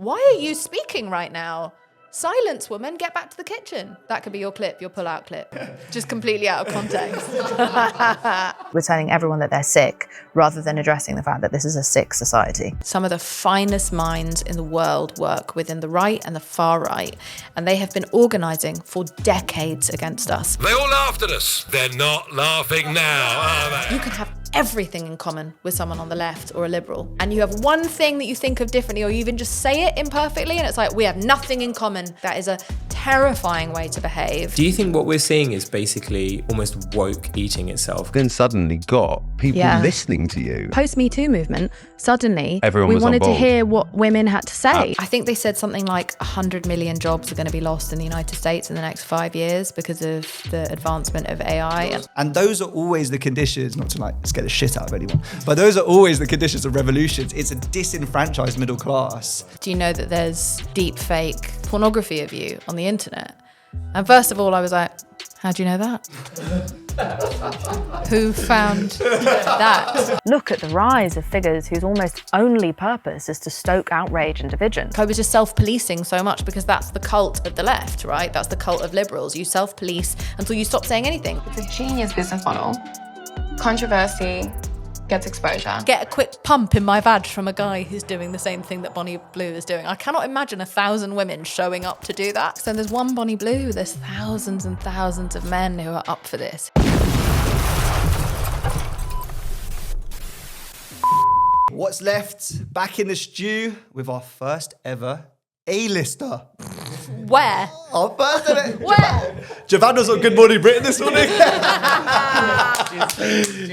why are you speaking right now? Silence, woman, get back to the kitchen. That could be your clip, your pull-out clip. Just completely out of context. We're telling everyone that they're sick rather than addressing the fact that this is a sick society. Some of the finest minds in the world work within the right and the far right, and they have been organising for decades against us. They all laughed at us. They're not laughing now, are they? You can have everything in common with someone on the left or a liberal, and you have one thing that you think of differently, or you even just say it imperfectly, and it's like, we have nothing in common. That is a terrifying way to behave. Do you think what we're seeing is basically almost woke eating itself? Then suddenly got people listening to you. Post-Me Too movement, suddenly Everyone we was on wanted to board. hear what women had to say. I think they said something like 100 million jobs are going to be lost in the United States in the next 5 years because of the advancement of AI. And those are always the conditions, not to like scare the shit out of anyone, but those are always the conditions of revolutions. It's a disenfranchised middle class. Do you know that there's deep fake pornography of you on the internet? And first of all, I was like, how do you know that? Who found that? Look at the rise of figures whose almost only purpose is to stoke outrage and division. I was just self-policing so much because that's the cult of the left, right? That's the cult of liberals. You self-police until you stop saying anything. It's a genius business model. Controversy gets exposure. Get a quick pump in my vag from a guy who's doing the same thing that Bonnie Blue is doing. I cannot imagine 1,000 women showing up to do that. So there's one Bonnie Blue, there's thousands and thousands of men who are up for this. What's left? Back in the stew with our first ever A-lister. Where? Our first ever. Where? Javan was on Good Morning Britain this morning.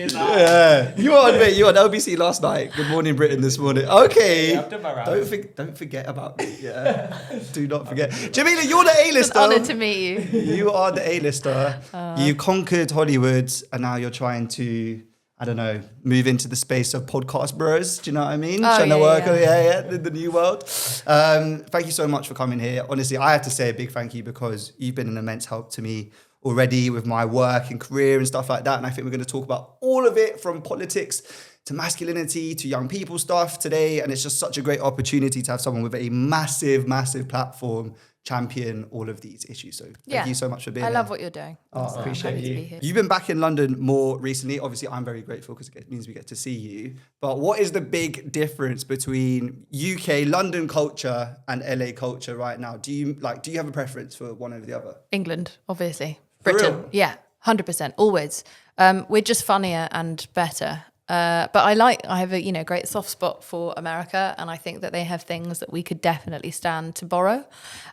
Yeah. You were on, mate. You were on LBC last night. Good Morning Britain this morning. Okay. Don't forget about me. Yeah. Do not forget. Jameela, you're the A-lister. It's an honour to meet you. You are the A-lister. You conquered Hollywood, and now you're trying to, I don't know, move into the space of podcast bros. Do you know what I mean? Trying to work in the new world. Thank you so much for coming here. Honestly, I have to say a big thank you because you've been an immense help to me already with my work and career and stuff like that. And I think we're going to talk about all of it, from politics to masculinity to young people stuff today. And it's just such a great opportunity to have someone with a massive, massive platform champion all of these issues. So thank you so much for being here. I love what you're doing. Oh, appreciate happy you. to be here. You've been back in London more recently. Obviously, I'm very grateful because it means we get to see you. But what is the big difference between UK, London culture and LA culture right now? Do you have a preference for one over the other? England, obviously. For Britain. real? Yeah, 100%, always. We're just funnier and better. But I have a great soft spot for America, and I think that they have things that we could definitely stand to borrow.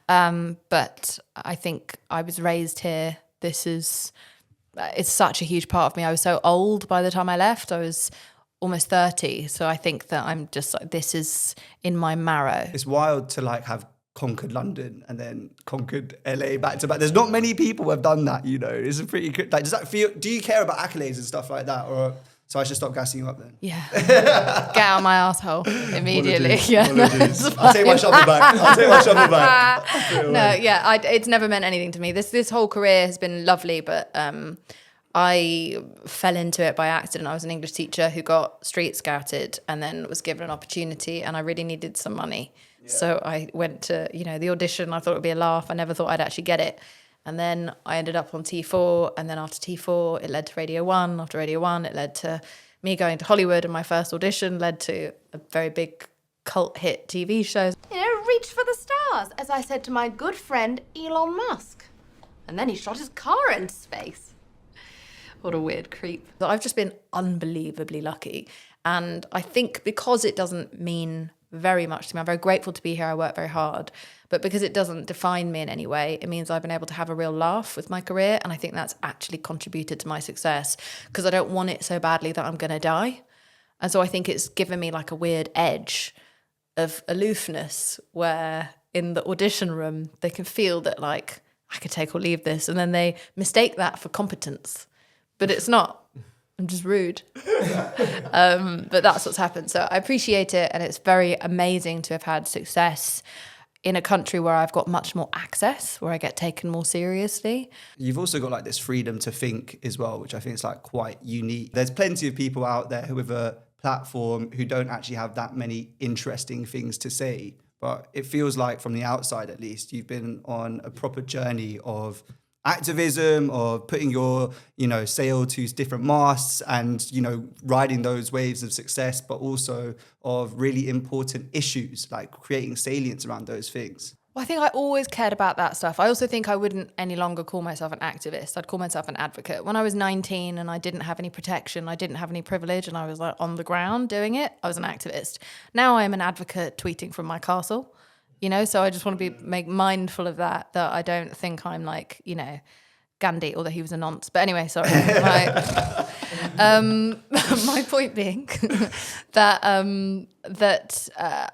But I think I was raised here. It's such a huge part of me. I was so old by the time I left. I was almost 30, so I think that I'm just like, this is in my marrow. It's wild to have conquered London and then conquered LA back to back. There's not many people who have done that, It's a pretty good, does that feel, do you care about accolades and stuff like that, or so I should stop gassing you up then? Yeah. Get out of my asshole immediately. Apologies. I'll take my shovel back. No, yeah, it's never meant anything to me. This whole career has been lovely, but I fell into it by accident. I was an English teacher who got street scouted and then was given an opportunity, and I really needed some money. Yeah. So I went to, the audition. I thought it would be a laugh. I never thought I'd actually get it. And then I ended up on T4, and then after T4, it led to Radio 1. After Radio 1, it led to me going to Hollywood, and my first audition led to a very big cult hit TV show. Reach for the stars, as I said to my good friend Elon Musk. And then he shot his car into space. What a weird creep. I've just been unbelievably lucky. And I think because it doesn't mean very much to me, I'm very grateful to be here. I work very hard. But because it doesn't define me in any way, it means I've been able to have a real laugh with my career. And I think that's actually contributed to my success, because I don't want it so badly that I'm going to die. And so I think it's given me a weird edge of aloofness where in the audition room, they can feel that I could take or leave this. And then they mistake that for competence. But it's not. I'm just rude. But that's what's happened. So I appreciate it. And it's very amazing to have had success in a country where I've got much more access, where I get taken more seriously. You've also got this freedom to think as well, which I think is quite unique. There's plenty of people out there who with a platform who don't actually have that many interesting things to say, but it feels like from the outside, at least, you've been on a proper journey of activism, of putting your, sail to different masts and, riding those waves of success, but also of really important issues, like creating salience around those things. Well, I think I always cared about that stuff. I also think I wouldn't any longer call myself an activist. I'd call myself an advocate. When I was 19 and I didn't have any protection, I didn't have any privilege, and I was like on the ground doing it, I was an activist. Now I'm an advocate tweeting from my castle, so I just want to be mindful of that I don't think I'm like, Gandhi, although he was a nonce. But anyway, sorry. My point being that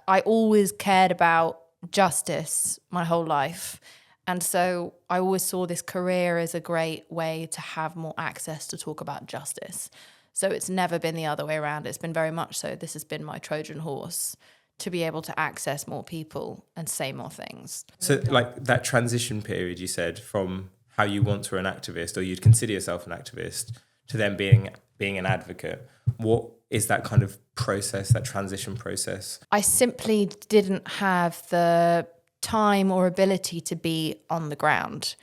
I always cared about justice my whole life, and so I always saw this career as a great way to have more access to talk about justice. So it's never been the other way around. It's been very much so this has been my Trojan horse to be able to access more people and say more things. So like that transition period you said from how you once were an activist, or you'd consider yourself an activist, to then being an advocate, what is that kind of process, that transition process? I simply didn't have the time or ability to be on the ground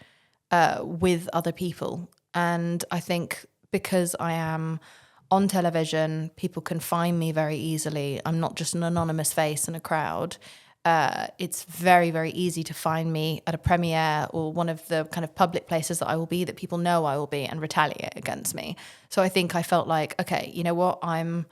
with other people. And I think because I am on television, people can find me very easily. I'm not just an anonymous face in a crowd. It's very, very easy to find me at a premiere or one of the kind of public places that I will be, that people know I will be, and retaliate against me. So I think I felt like, okay, you know what, I'm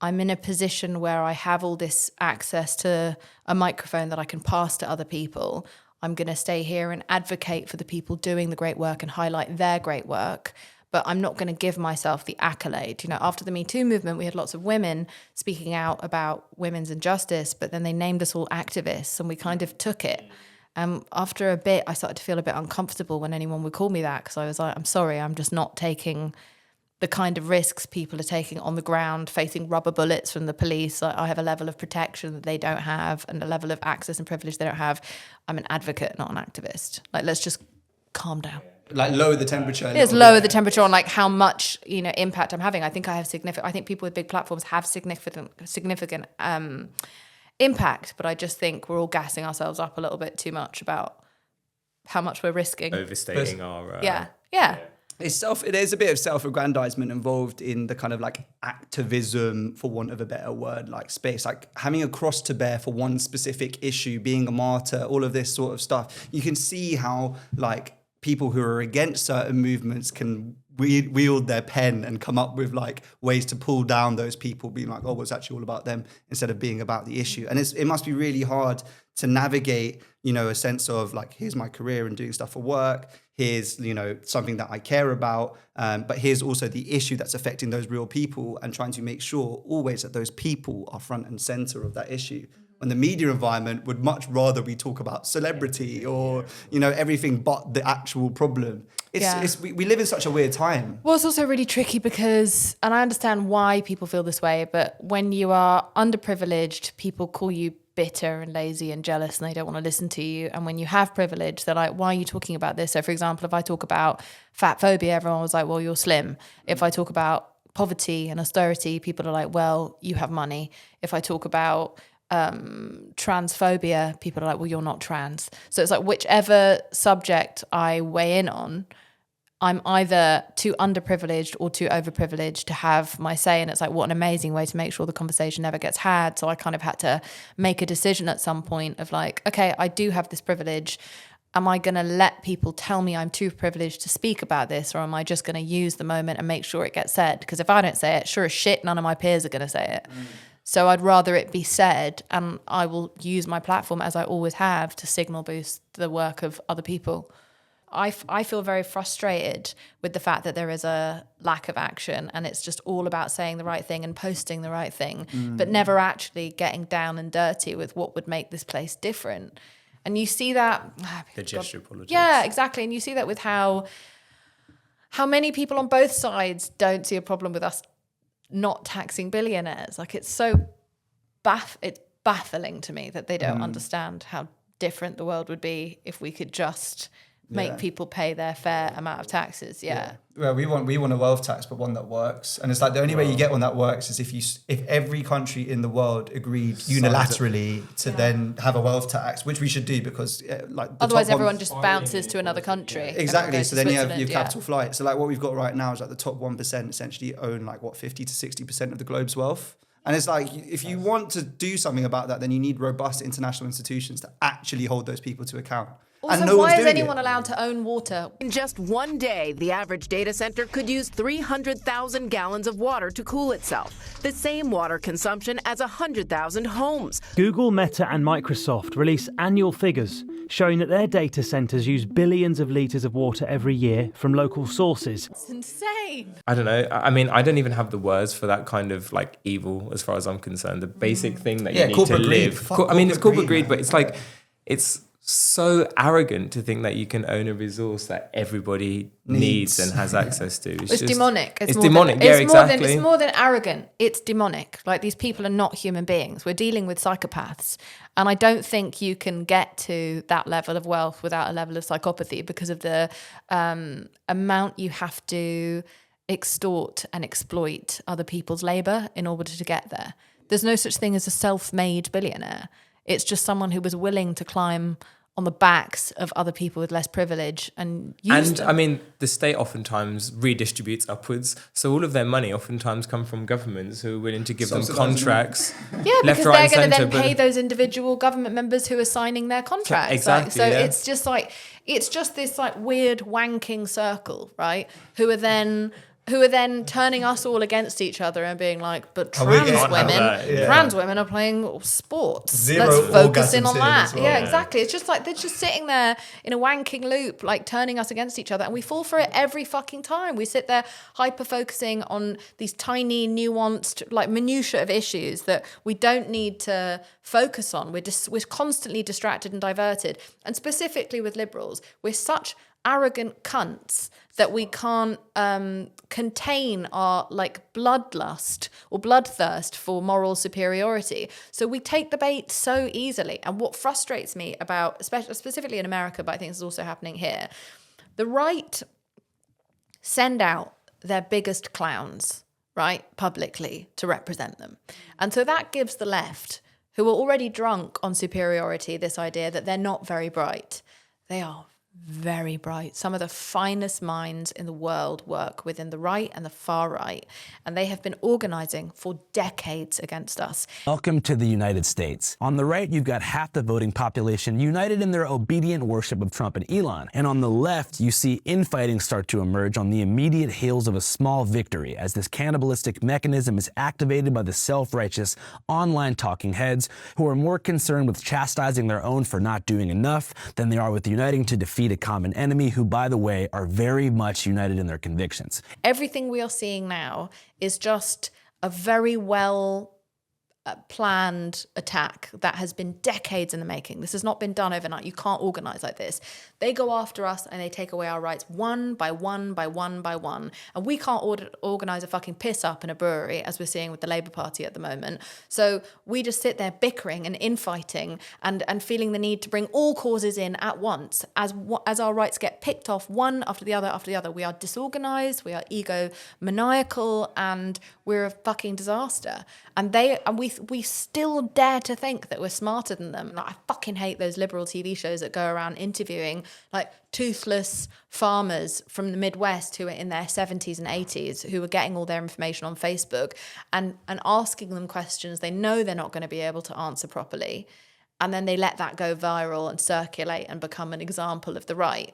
in a position where I have all this access to a microphone that I can pass to other people. I'm going to stay here and advocate for the people doing the great work and highlight their great work. But I'm not going to give myself the accolade. After the Me Too movement, we had lots of women speaking out about women's injustice, but then they named us all activists, and we kind of took it. After a bit, I started to feel a bit uncomfortable when anyone would call me that, because I was like, I'm sorry, I'm just not taking the kind of risks people are taking on the ground, facing rubber bullets from the police. I have a level of protection that they don't have, and a level of access and privilege they don't have. I'm an advocate, not an activist. Like, let's just calm down. Like lower the temperature. Yes, lower the temperature on like how much impact I'm having. I think I have significant. I think people with big platforms have significant impact, but I just think we're all gassing ourselves up a little bit too much about how much we're risking. Overstating our yeah. There's a bit of self-aggrandizement involved in the kind of like activism, for want of a better word, like space, like having a cross to bear for one specific issue, being a martyr, all of this sort of stuff. You can see how like people who are against certain movements can wield their pen and come up with like ways to pull down those people, being like, oh, well, it's actually all about them, instead of being about the issue. And it must be really hard to navigate, a sense of like, here's my career and doing stuff for work. Here's, something that I care about. But here's also the issue that's affecting those real people, and trying to make sure always that those people are front and center of that issue. And the media environment would much rather we talk about celebrity or, everything but the actual problem. We live in such a weird time. Well, it's also really tricky because, and I understand why people feel this way, but when you are underprivileged, people call you bitter and lazy and jealous, and they don't want to listen to you. And when you have privilege, they're like, why are you talking about this? So for example, if I talk about fat phobia, everyone was like, well, you're slim. If I talk about poverty and austerity, people are like, well, you have money. If I talk about transphobia, people are like, well, you're not trans. So it's like whichever subject I weigh in on, I'm either too underprivileged or too overprivileged to have my say. And it's like, what an amazing way to make sure the conversation never gets had. So I kind of had to make a decision at some point of like, okay, I do have this privilege. Am I going to let people tell me I'm too privileged to speak about this, or am I just going to use the moment and make sure it gets said? Because if I don't say it, sure as shit, none of my peers are going to say it. So I'd rather it be said, and I will use my platform, as I always have, to signal boost the work of other people. I feel very frustrated with the fact that there is a lack of action, and it's just all about saying the right thing and posting the right thing, but never actually getting down and dirty with what would make this place different. And you see that... The gesture politics. Yeah, exactly. And you see that with how many people on both sides don't see a problem with us not taxing billionaires. Like, it's so it's baffling to me that they don't understand how different the world would be if we could just make people pay their fair amount of taxes. Yeah. Well, we want a wealth tax, but one that works. And it's like the only way you get one that works is if every country in the world agreed unilaterally to then have a wealth tax, which we should do because otherwise everyone just bounces to another country. Exactly. So then you have capital flight. So like what we've got right now is like the top 1% essentially own like 50 to 60% of the globe's wealth. And it's like, if you want to do something about that, then you need robust international institutions to actually hold those people to account. Also, why is anyone allowed to own water? In just one day, the average data center could use 300,000 gallons of water to cool itself, the same water consumption as 100,000 homes. Google, Meta and Microsoft release annual figures showing that their data centers use billions of litres of water every year from local sources. It's insane. I don't know. I mean, I don't even have the words for that kind of like evil as far as I'm concerned. The basic thing that you need to live. I mean, it's corporate greed, but it's like, it's so arrogant to think that you can own a resource that everybody needs and has access to. It's just demonic. It's demonic. Exactly. It's more than arrogant. It's demonic. Like, these people are not human beings. We're dealing with psychopaths. And I don't think you can get to that level of wealth without a level of psychopathy because of the amount you have to extort and exploit other people's labour in order to get there. There's no such thing as a self-made billionaire. It's just someone who was willing to climb on the backs of other people with less privilege and use them. I mean, the state oftentimes redistributes upwards. So all of their money oftentimes come from governments who are willing to give them contracts. Yeah, left, because right, they're going to then centre, pay those individual government members who are signing their contracts. Exactly. It's just this like weird wanking circle, right? Who are then turning us all against each other and being like, but trans women are playing sports. Let's focus in on that. Well, exactly. It's just like they're just sitting there in a wanking loop, like turning us against each other, and we fall for it every fucking time. We sit there hyper focusing on these tiny, nuanced, like minutiae of issues that we don't need to focus on. We're constantly distracted and diverted. And specifically with liberals, we're such arrogant cunts that we can't contain our like bloodlust or bloodthirst for moral superiority. So we take the bait so easily. And what frustrates me about, especially specifically in America, but I think this is also happening here, the right send out their biggest clowns, right, publicly to represent them. And so that gives the left, who are already drunk on superiority, this idea that they're not very bright. They are very bright. Some of the finest minds in the world work within the right and the far right, and they have been organizing for decades against us. Welcome to the United States. On the right, you've got half the voting population united in their obedient worship of Trump and Elon. And on the left, you see infighting start to emerge on the immediate heels of a small victory as this cannibalistic mechanism is activated by the self-righteous online talking heads who are more concerned with chastising their own for not doing enough than they are with uniting to defeat a common enemy who, by the way, are very much united in their convictions. Everything we are seeing now is just a very well planned attack that has been decades in the making. This has not been done overnight. You can't organize like this. They go after us and they take away our rights one by one by one by one. And we can't organize a fucking piss up in a brewery, as we're seeing with the Labour Party at the moment. So we just sit there bickering and infighting and feeling the need to bring all causes in at once as our rights get picked off one after the other after the other. We are disorganized, we are egomaniacal, and we're a fucking disaster. And we still dare to think that we're smarter than them. Like, I fucking hate those liberal TV shows that go around interviewing like toothless farmers from the Midwest who are in their 70s and 80s who are getting all their information on Facebook and asking them questions they know they're not going to be able to answer properly. And then they let that go viral and circulate and become an example of the right.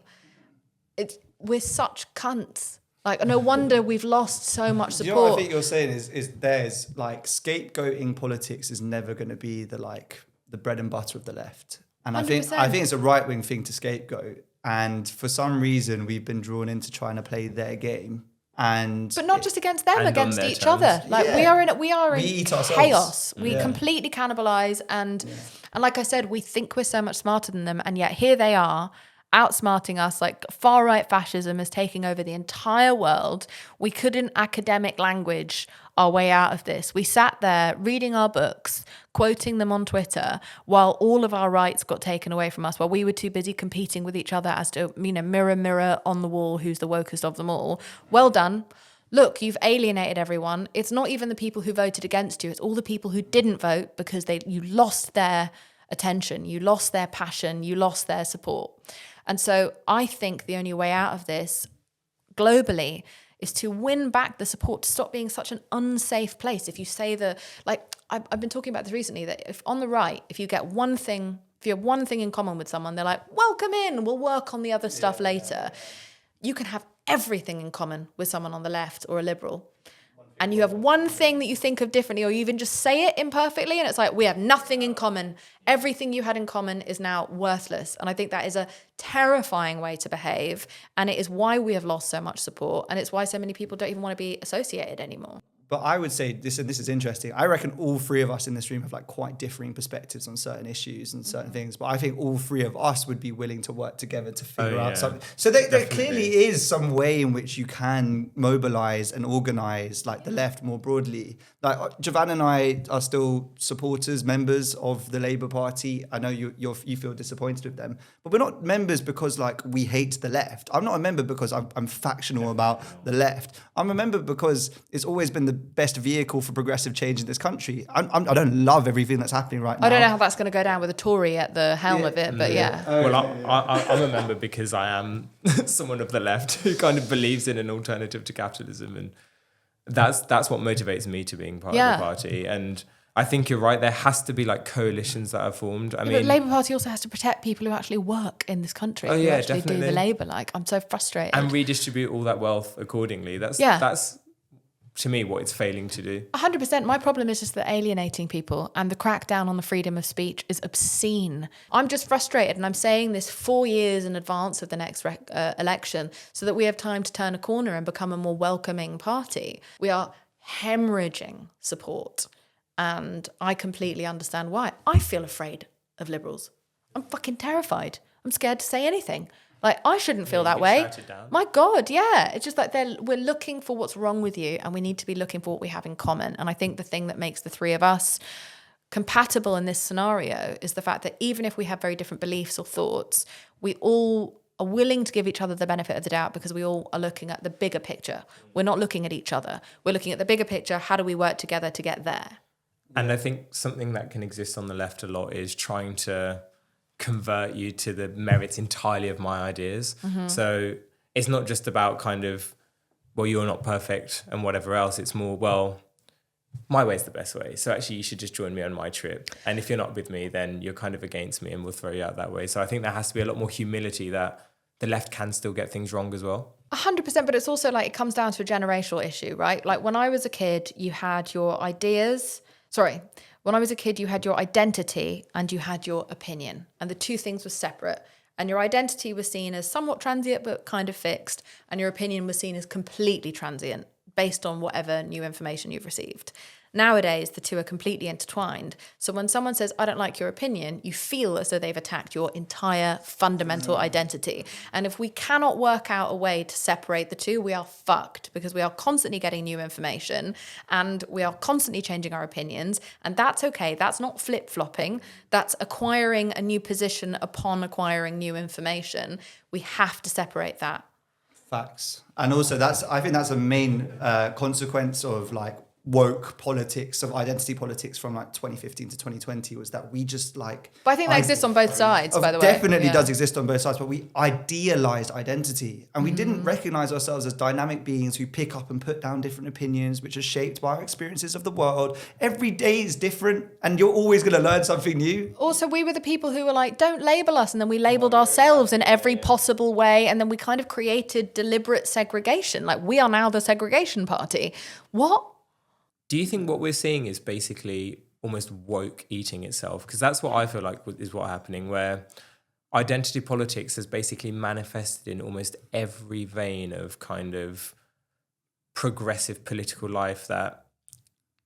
We're such cunts. Like, no wonder we've lost so much support. You know what I think you're saying is there's like scapegoating politics is never going to be the bread and butter of the left. And 100%. I think it's a right-wing thing to scapegoat. And for some reason, we've been drawn into trying to play their game. But not just against them, against each other. Like, we are in chaos. We completely cannibalize. And like I said, we think we're so much smarter than them. And yet here they are, outsmarting us. Like, far-right fascism is taking over the entire world. We could, in academic language, our way out of this. We sat there reading our books, quoting them on Twitter, while all of our rights got taken away from us, while we were too busy competing with each other as to, mirror, mirror on the wall, who's the wokest of them all. Well done. Look, you've alienated everyone. It's not even the people who voted against you. It's all the people who didn't vote because you lost their attention, you lost their passion, you lost their support. And so I think the only way out of this globally is to win back the support, to stop being such an unsafe place. If you say I've been talking about this recently, that if on the right, if you have one thing in common with someone, they're like, welcome in, we'll work on the other stuff later. You can have everything in common with someone on the left or a liberal. And you have one thing that you think of differently, or you even just say it imperfectly, and it's like, we have nothing in common. Everything you had in common is now worthless. And I think that is a terrifying way to behave. And it is why we have lost so much support. And it's why so many people don't even want to be associated anymore. But I would say this, and this is interesting. I reckon all three of us in this room have like quite differing perspectives on certain issues and certain things. But I think all three of us would be willing to work together to figure out something. So there clearly is some way in which you can mobilize and organize like the left more broadly. Like Javan and I are still supporters, members of the Labour Party. I know you feel disappointed with them, but we're not members because like we hate the left. I'm not a member because I'm factional about the left. I'm a member because it's always been the best vehicle for progressive change in this country. I don't love everything that's happening right now. I don't know how that's going to go down with a Tory at the helm of it, but I'm a member because I am someone of the left who kind of believes in an alternative to capitalism, and that's what motivates me to being part of the party. And I think you're right. There has to be like coalitions that are formed. I mean, but the Labour Party also has to protect people who actually work in this country. Who actually do the labour. Like, I'm so frustrated. And redistribute all that wealth accordingly. That's to me what it's failing to do. 100%. My problem is just that alienating people and the crackdown on the freedom of speech is obscene. I'm just frustrated, and I'm saying this 4 years in advance of the next election so that we have time to turn a corner and become a more welcoming party. We are hemorrhaging support, and I completely understand why. I feel afraid of liberals. I'm fucking terrified. I'm scared to say anything. Like, I shouldn't feel that way. My God, yeah. It's just like we're looking for what's wrong with you, and we need to be looking for what we have in common. And I think the thing that makes the three of us compatible in this scenario is the fact that even if we have very different beliefs or thoughts, we all are willing to give each other the benefit of the doubt because we all are looking at the bigger picture. We're not looking at each other. We're looking at the bigger picture. How do we work together to get there? And I think something that can exist on the left a lot is trying to convert you to the merits entirely of my ideas. Mm-hmm. So it's not just about kind of, well, you're not perfect and whatever else. It's more, well, my way's the best way. So actually you should just join me on my trip. And if you're not with me, then you're kind of against me and we'll throw you out that way. So I think there has to be a lot more humility that the left can still get things wrong as well. 100%, but it's also like it comes down to a generational issue, right? Like when I was a kid, you had your ideas. When I was a kid, you had your identity and you had your opinion, and the two things were separate. And your identity was seen as somewhat transient, but kind of fixed. And your opinion was seen as completely transient based on whatever new information you've received. Nowadays, the two are completely intertwined. So when someone says, I don't like your opinion, you feel as though they've attacked your entire fundamental identity. And if we cannot work out a way to separate the two, we are fucked, because we are constantly getting new information and we are constantly changing our opinions. And that's okay. That's not flip-flopping. That's acquiring a new position upon acquiring new information. We have to separate that. Facts. And also I think that's a main consequence of like woke politics, of identity politics from like 2015 to 2020, was that we just like... But I think that exists on both sides, by the way. Definitely does exist on both sides, but we idealized identity and we didn't recognize ourselves as dynamic beings who pick up and put down different opinions, which are shaped by our experiences of the world. Every day is different and you're always going to learn something new. Also, we were the people who were like, don't label us. And then we labeled ourselves in every possible way. And then we kind of created deliberate segregation. Like, we are now the segregation party. What? Do you think what we're seeing is basically almost woke eating itself? Because that's what I feel like is what's happening, where identity politics has basically manifested in almost every vein of kind of progressive political life, that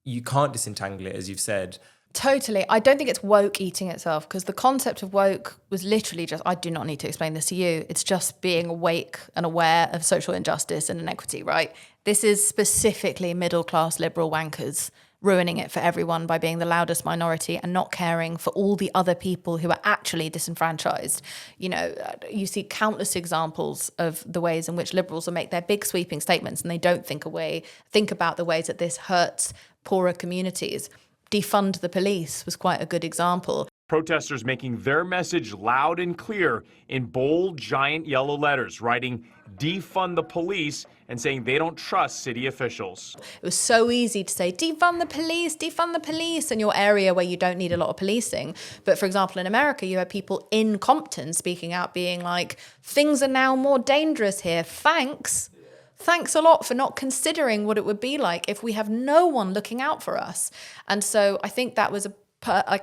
you can't disentangle it, as you've said. Totally. I don't think it's woke eating itself, because the concept of woke was literally just, I do not need to explain this to you. It's just being awake and aware of social injustice and inequity, right? This is specifically middle-class liberal wankers ruining it for everyone by being the loudest minority and not caring for all the other people who are actually disenfranchised. You know, you see countless examples of the ways in which liberals will make their big sweeping statements and they don't think about the ways that this hurts poorer communities. Defund the police was quite a good example. Protesters making their message loud and clear in bold, giant yellow letters, writing defund the police and saying they don't trust city officials. It was so easy to say, defund the police in your area where you don't need a lot of policing. But for example, in America, you have people in Compton speaking out, being like, things are now more dangerous here. Thanks a lot for not considering what it would be like if we have no one looking out for us. And so I think that was a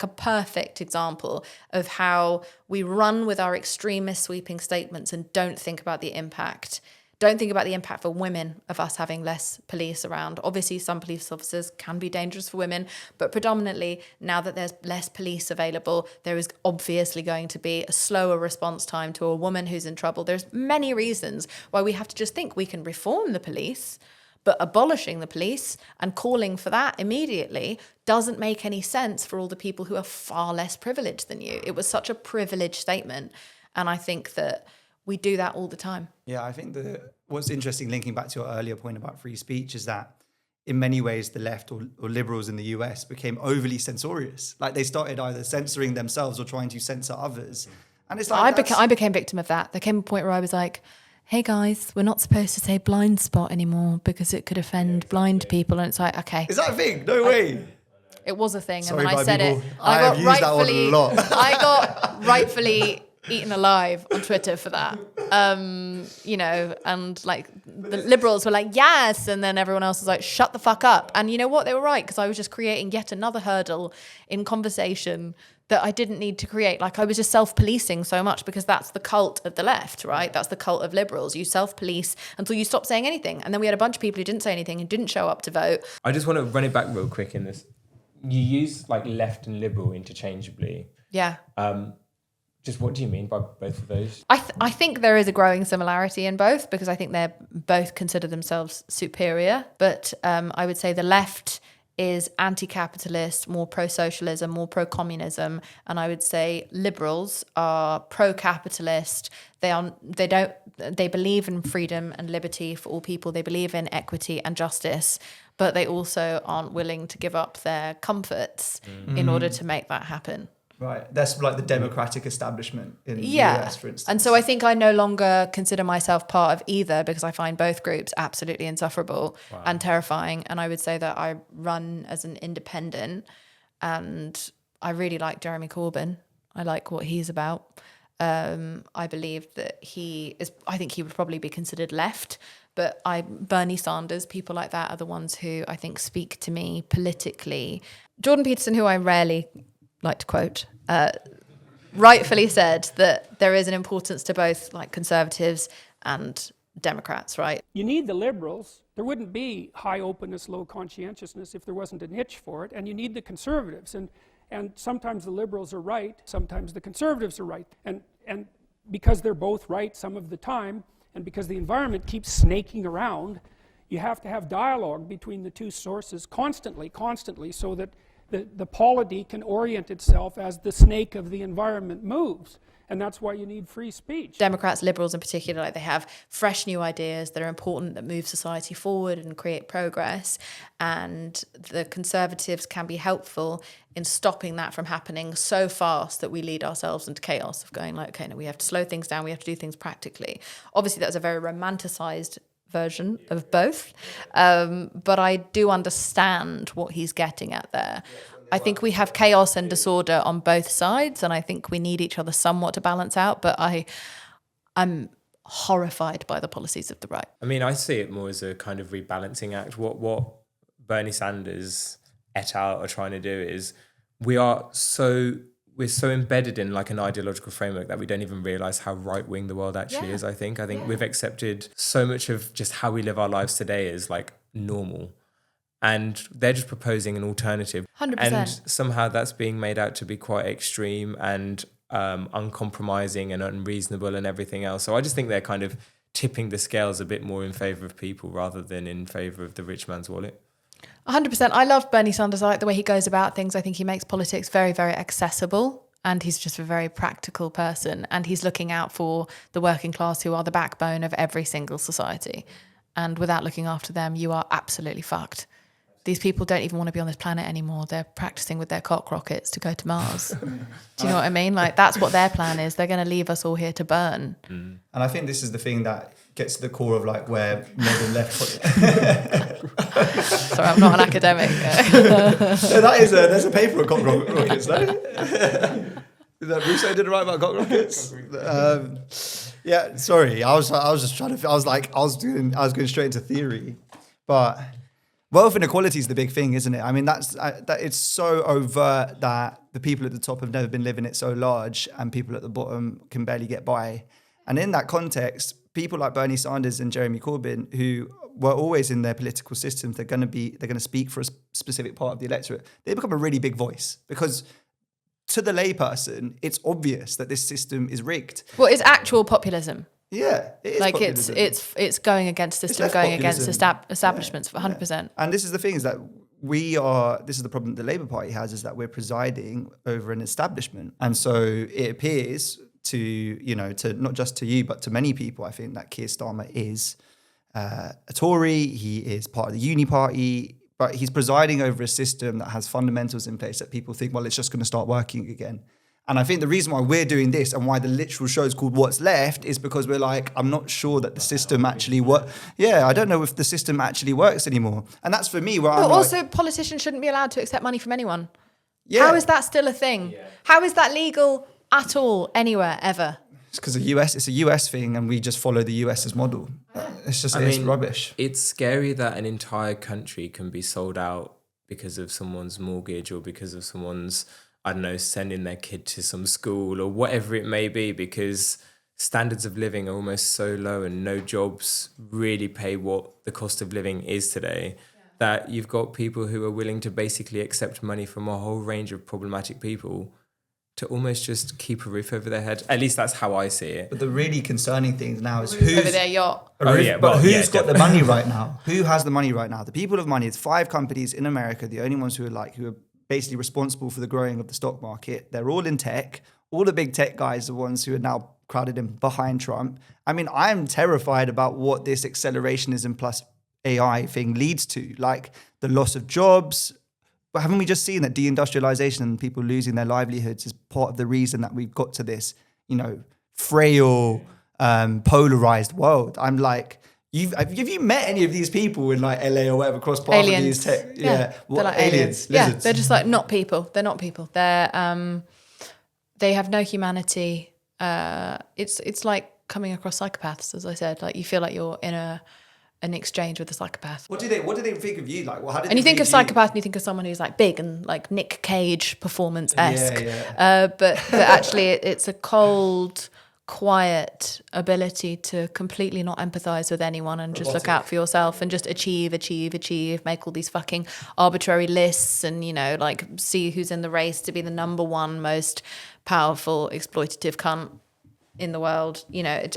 perfect example of how we run with our extremist sweeping statements and don't think about the impact. Don't think about the impact for women of us having less police around. Obviously, some police officers can be dangerous for women, but predominantly, now that there's less police available, there is obviously going to be a slower response time to a woman who's in trouble. There's many reasons why we have to just think we can reform the police, but abolishing the police and calling for that immediately doesn't make any sense for all the people who are far less privileged than you. It was such a privileged statement, and I think that we do that all the time. Yeah, I think what's interesting, linking back to your earlier point about free speech, is that in many ways the left or liberals in the US became overly censorious. Like they started either censoring themselves or trying to censor others. And it's like I became victim of that. There came a point where I was like, hey guys, we're not supposed to say blind spot anymore because it could offend blind people. And it's like, okay. Is that a thing? No way. It was a thing. Sorry, and then I said people. it. I have used that one a lot. I got rightfully eaten alive on Twitter for that. You know, and like the liberals were like, yes. And then everyone else was like, shut the fuck up. And you know what? They were right, because I was just creating yet another hurdle in conversation that I didn't need to create. Like I was just self-policing so much, because that's the cult of the left, right? That's the cult of liberals. You self-police until you stop saying anything. And then we had a bunch of people who didn't say anything and didn't show up to vote. I just want to run it back real quick in this. You use like left and liberal interchangeably. Yeah. Just what do you mean by both of those? I think there is a growing similarity in both, because I think they're both consider themselves superior. But I would say the left is anti-capitalist, more pro-socialism, more pro-communism, and I would say liberals are pro-capitalist. They believe in freedom and liberty for all people. They believe in equity and justice, but they also aren't willing to give up their comforts in order to make that happen. Right. That's like the democratic establishment in the US, for instance. And so I think I no longer consider myself part of either, because I find both groups absolutely insufferable and terrifying. And I would say that I run as an independent, and I really like Jeremy Corbyn. I like what he's about. I believe that I think he would probably be considered left, but Bernie Sanders, people like that are the ones who I think speak to me politically. Jordan Peterson, who I rarely like to quote, rightfully said that there is an importance to both like conservatives and Democrats, right? You need the liberals. There wouldn't be high openness, low conscientiousness if there wasn't a niche for it. And you need the conservatives. And sometimes the liberals are right, sometimes the conservatives are right. And because they're both right some of the time, and because the environment keeps snaking around, you have to have dialogue between the two sources constantly, so that the polity can orient itself as the snake of the environment moves. And that's why you need free speech. Democrats, liberals in particular, like they have fresh new ideas that are important, that move society forward and create progress. And the conservatives can be helpful in stopping that from happening so fast that we lead ourselves into chaos of going like, okay, no, we have to slow things down. We have to do things practically. Obviously, that was a very romanticized version of both. But I do understand what he's getting at there. I think we have chaos and disorder on both sides, and I think we need each other somewhat to balance out, but I'm horrified by the policies of the right. I mean, I see it more as a kind of rebalancing act. What Bernie Sanders et al. Are trying to do is we're so embedded in like an ideological framework that we don't even realize how right-wing the world actually is, I think. We've accepted so much of just how we live our lives today as like normal. and they're just proposing an alternative. 100%. And somehow that's being made out to be quite extreme and uncompromising and unreasonable and everything else. So I just think they're kind of tipping the scales a bit more in favour of people rather than in favour of the rich man's wallet. 100%. I love Bernie Sanders. I like the way he goes about things. I think he makes politics very, very accessible. And he's just a very practical person. And he's looking out for the working class, who are the backbone of every single society. And without looking after them, you are absolutely fucked. These people don't even want to be on this planet anymore. They're practicing with their cock rockets to go to Mars. Do you know what I mean? Like, that's what their plan is. They're going to leave us all here to burn. And I think this is the thing that gets to the core of like where modern left. Sorry, I'm not an academic. No, there's a paper on cock rockets, no? Is that Rousseau did it right about cock rockets? Yeah, sorry. I was just trying to. I was going straight into theory, but wealth inequality is the big thing, isn't it? I mean, that it's so overt that the people at the top have never been living it so large, and people at the bottom can barely get by. And in that context, people like Bernie Sanders and Jeremy Corbyn, who were always in their political systems, they're going to speak for a specific part of the electorate. They become a really big voice because, to the layperson, it's obvious that this system is rigged. Well, it's actual populism. Yeah, it is like populism. it's going against system, going against establishments for 100%. Yeah. And this is the thing, is that this is the problem the Labour Party has, is that we're presiding over an establishment. And so it appears to not just to you, but to many people, I think that Keir Starmer is a Tory, he is part of the Uni Party, but he's presiding over a system that has fundamentals in place that people think, well, it's just going to start working again. And I think the reason why we're doing this and why the literal show is called What's Left is because we're like, I'm not sure that the system actually works. Yeah, I don't know if the system actually works anymore. And that's for me where I'm also, politicians shouldn't be allowed to accept money from anyone. Yeah. How is that still a thing? Yeah. How is that legal at all, anywhere, ever? It's because it's a US thing, and we just follow the US's model. It's rubbish. It's scary that an entire country can be sold out because of someone's mortgage or because of someone's, I don't know, sending their kid to some school or whatever it may be, because standards of living are almost so low and no jobs really pay what the cost of living is today, that you've got people who are willing to basically accept money from a whole range of problematic people to almost just keep a roof over their head. At least that's how I see it. But the really concerning thing now is who's over their yacht. Who's got the money right now? Who has the money right now? The people of money. It's 5 companies in America, the only ones who are basically responsible for the growing of the stock market. They're all in tech. All the big tech guys are the ones who are now crowded in behind Trump. I mean, I'm terrified about what this accelerationism plus AI thing leads to, like the loss of jobs. But haven't we just seen that deindustrialization and people losing their livelihoods is part of the reason that we've got to this, frail, polarized world? I'm like, have you met any of these people in like LA or whatever across part of these tech? Yeah. What, they're like aliens? Yeah, Lizards? they're just like not people. They're not people. They have no humanity. It's like coming across psychopaths, as I said. Like you feel like you're in an exchange with a psychopath. What do they think of you? Like, how did and you think of psychopath, and you think of someone who's like big and like Nick Cage performance-esque. But actually, it's a cold, quiet ability to completely not empathize with anyone and just look out for yourself and just achieve, make all these fucking arbitrary lists and like see who's in the race to be the number one most powerful exploitative cunt in the world.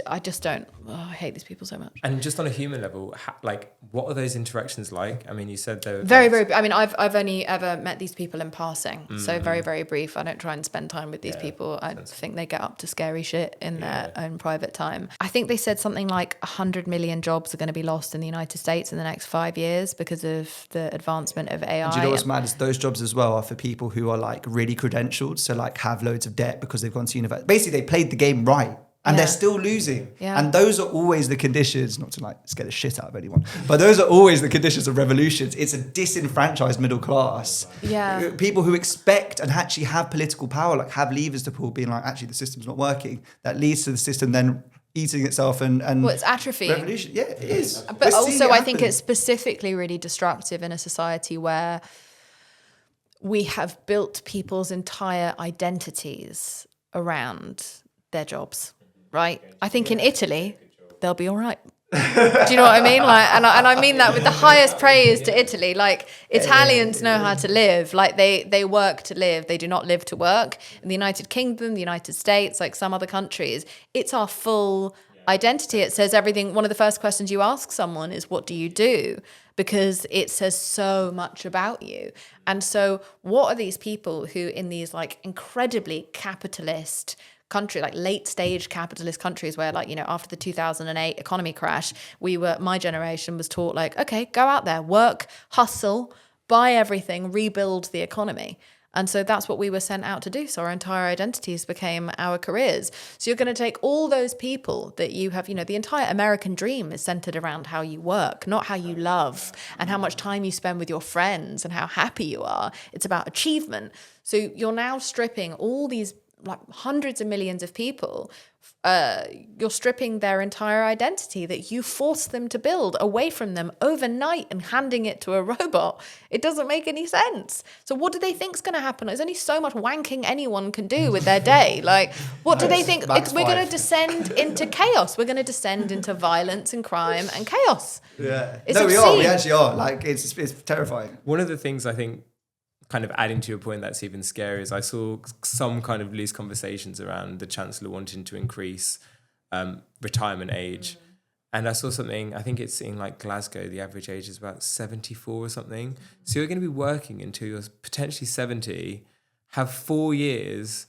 I just don't. I hate these people so much. And just on a human level, what are those interactions like? I mean, you said they were very, very. I mean, I've only ever met these people in passing, so very, very brief. I don't try and spend time with these people. I think they get up to scary shit in their own private time. I think they said something like 100 million jobs are going to be lost in the United States in the next 5 years because of the advancement of AI. And do you know what's mad is those jobs as well are for people who are like really credentialed, so like have loads of debt because they've gone to university. Basically, they played the game right. And they're still losing. Yeah. And those are always the conditions, not to like scare the shit out of anyone, but those are always the conditions of revolutions. It's a disenfranchised middle class. Yeah. People who expect and actually have political power, like have levers to pull, being like, actually the system's not working. That leads to the system then eating itself and well, it's atrophy. Revolution. Yeah, it is. But also I think it's specifically really destructive in a society where we have built people's entire identities around their jobs. Right? I think in Italy, they'll be all right. Do you know what I mean? Like, and I mean that with the highest praise to Italy. Like, Italians know how to live. Like, they work to live. They do not live to work. In the United Kingdom, the United States, like some other countries, it's our full identity. It says everything. One of the first questions you ask someone is, what do you do? Because it says so much about you. And so what are these people who in these like incredibly capitalist country, like late stage capitalist countries where, like, you know, after the 2008 economy crash, my generation was taught like, okay, go out there, work, hustle, buy everything, rebuild the economy. And so that's what we were sent out to do. So our entire identities became our careers. So you're going to take all those people that you have, you know, the entire American dream is centered around how you work, not how you love and how much time you spend with your friends and how happy you are. It's about achievement. So you're now stripping all these like hundreds of millions of people, you're stripping their entire identity that you forced them to build away from them overnight and handing it to a robot. It doesn't make any sense. So what do they think is going to happen? There's only so much wanking anyone can do with their day. Like, what do they think? We're going to descend into chaos. We're going to descend into violence and crime and chaos. Yeah. It's no, obscene. we are. We actually are. Like, it's terrifying. One of the things I think, kind of adding to your point that's even scary, is I saw some kind of loose conversations around the Chancellor wanting to increase retirement age. And I saw something, I think it's in like Glasgow, the average age is about 74 or something. So you're going to be working until you're potentially 70, have 4 years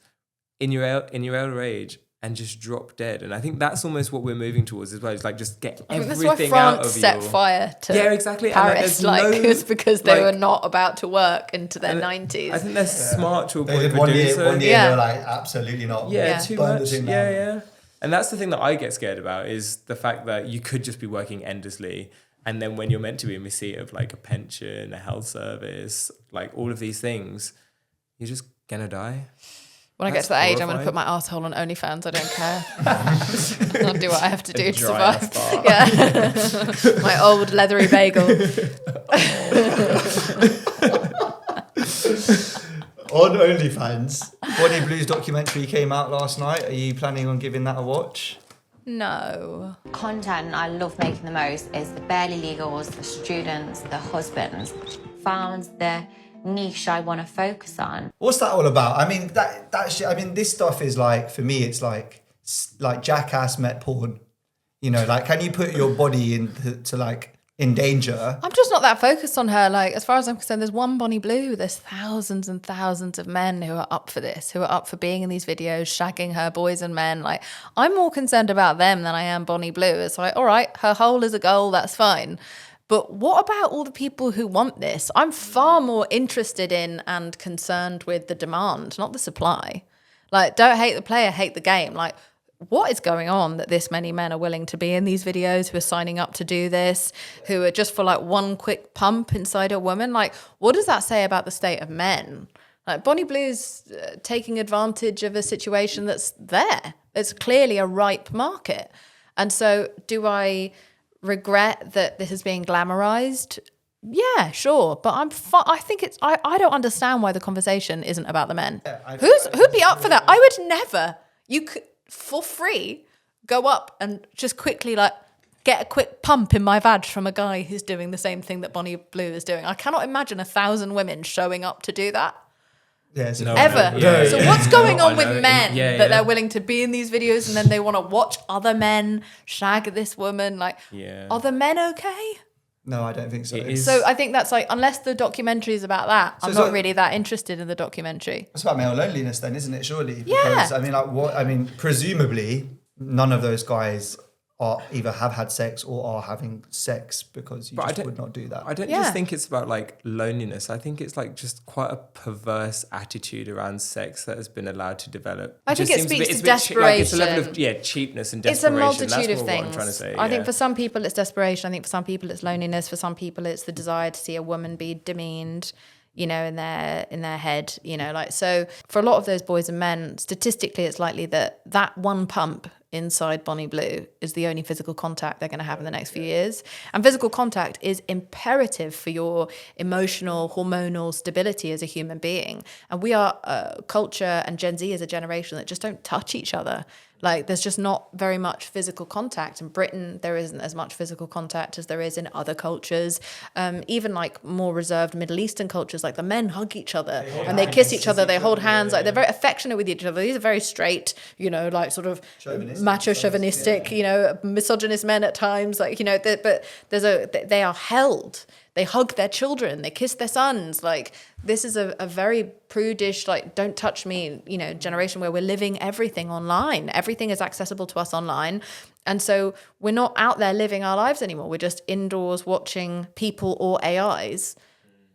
in your elder age and just drop dead. And I think that's almost what we're moving towards as well. It's like just get everything out of you. That's why France set fire to Paris. It's because they were not about to work into their 90s. I think they're smart to a They point did for one doing year, so. 1 year, they were like, absolutely not. Yeah, too Burn the much. thing Yeah, down. yeah. And that's the thing that I get scared about, is the fact that you could just be working endlessly. And then when you're meant to be in receipt of like a pension, a health service, like all of these things, you're just gonna die. When I get to that age, I'm going to put my arsehole on OnlyFans. I don't care. I'll do what I have to do to survive. Yeah. My old leathery bagel. On OnlyFans, Bonnie Blue's documentary came out last night. Are you planning on giving that a watch? No. Content I love making the most is the barely legals, the students, the husbands. Found the niche I want to focus on. What's that all about? I mean, that shit. I mean, this stuff is like, for me, it's like Jackass met porn. You know, like, can you put your body in danger? I'm just not that focused on her. Like, as far as I'm concerned, there's one Bonnie Blue. There's thousands and thousands of men who are up for this, who are up for being in these videos, shagging her boys and men. Like, I'm more concerned about them than I am Bonnie Blue. It's like, all right, her hole is a goal, that's fine. But what about all the people who want this? I'm far more interested in and concerned with the demand, not the supply. Like, don't hate the player, hate the game. Like, what is going on that this many men are willing to be in these videos, who are signing up to do this, who are just for like one quick pump inside a woman? Like, what does that say about the state of men? Like, Bonnie Blue's taking advantage of a situation that's there. It's clearly a ripe market. And so do I regret that this is being glamorized? Yeah, sure. But I think it's, I don't understand why the conversation isn't about the men. Yeah, who'd be up for that? I would never. You could, for free, go up and just quickly like get a quick pump in my vag from a guy who's doing the same thing that Bonnie Blue is doing. I cannot imagine 1,000 women showing up to do that. Yes, ever. Yeah, so yeah. what's going on with men that they're willing to be in these videos and then they want to watch other men shag this woman? Like, are the men okay? No, I don't think so. So I think that's like, unless the documentary is about that, I'm not really that interested in the documentary. It's about male loneliness then, isn't it, surely? Yeah. Because, I mean, presumably, none of those guys either have had sex or are having sex because you would not do that. I don't just think it's about like loneliness. I think it's like just quite a perverse attitude around sex that has been allowed to develop. I think it speaks to desperation. It's a level of cheapness and desperation. It's a multitude That's of what things. I'm trying to say. I think for some people it's desperation. I think for some people it's loneliness. For some people it's the desire to see a woman be demeaned, you know, in their head, you know, like, so for a lot of those boys and men, statistically it's likely that one pump inside Bonnie Blue is the only physical contact they're going to have in the next few years. And physical contact is imperative for your emotional, hormonal stability as a human being. And we are culture, and Gen Z is a generation that just don't touch each other. Like, there's just not very much physical contact. In Britain, there isn't as much physical contact as there is in other cultures. Even like more reserved Middle Eastern cultures, like the men hug each other and they kiss each other, they hold hands, like they're very affectionate with each other. These are very straight, you know, like sort of macho chauvinistic, you know, misogynist men at times, like, you know, but they are held. They hug their children, they kiss their sons. Like, this is a very prudish, like, don't touch me, you know, generation where we're living everything online. Everything is accessible to us online. And so we're not out there living our lives anymore. We're just indoors watching people or AIs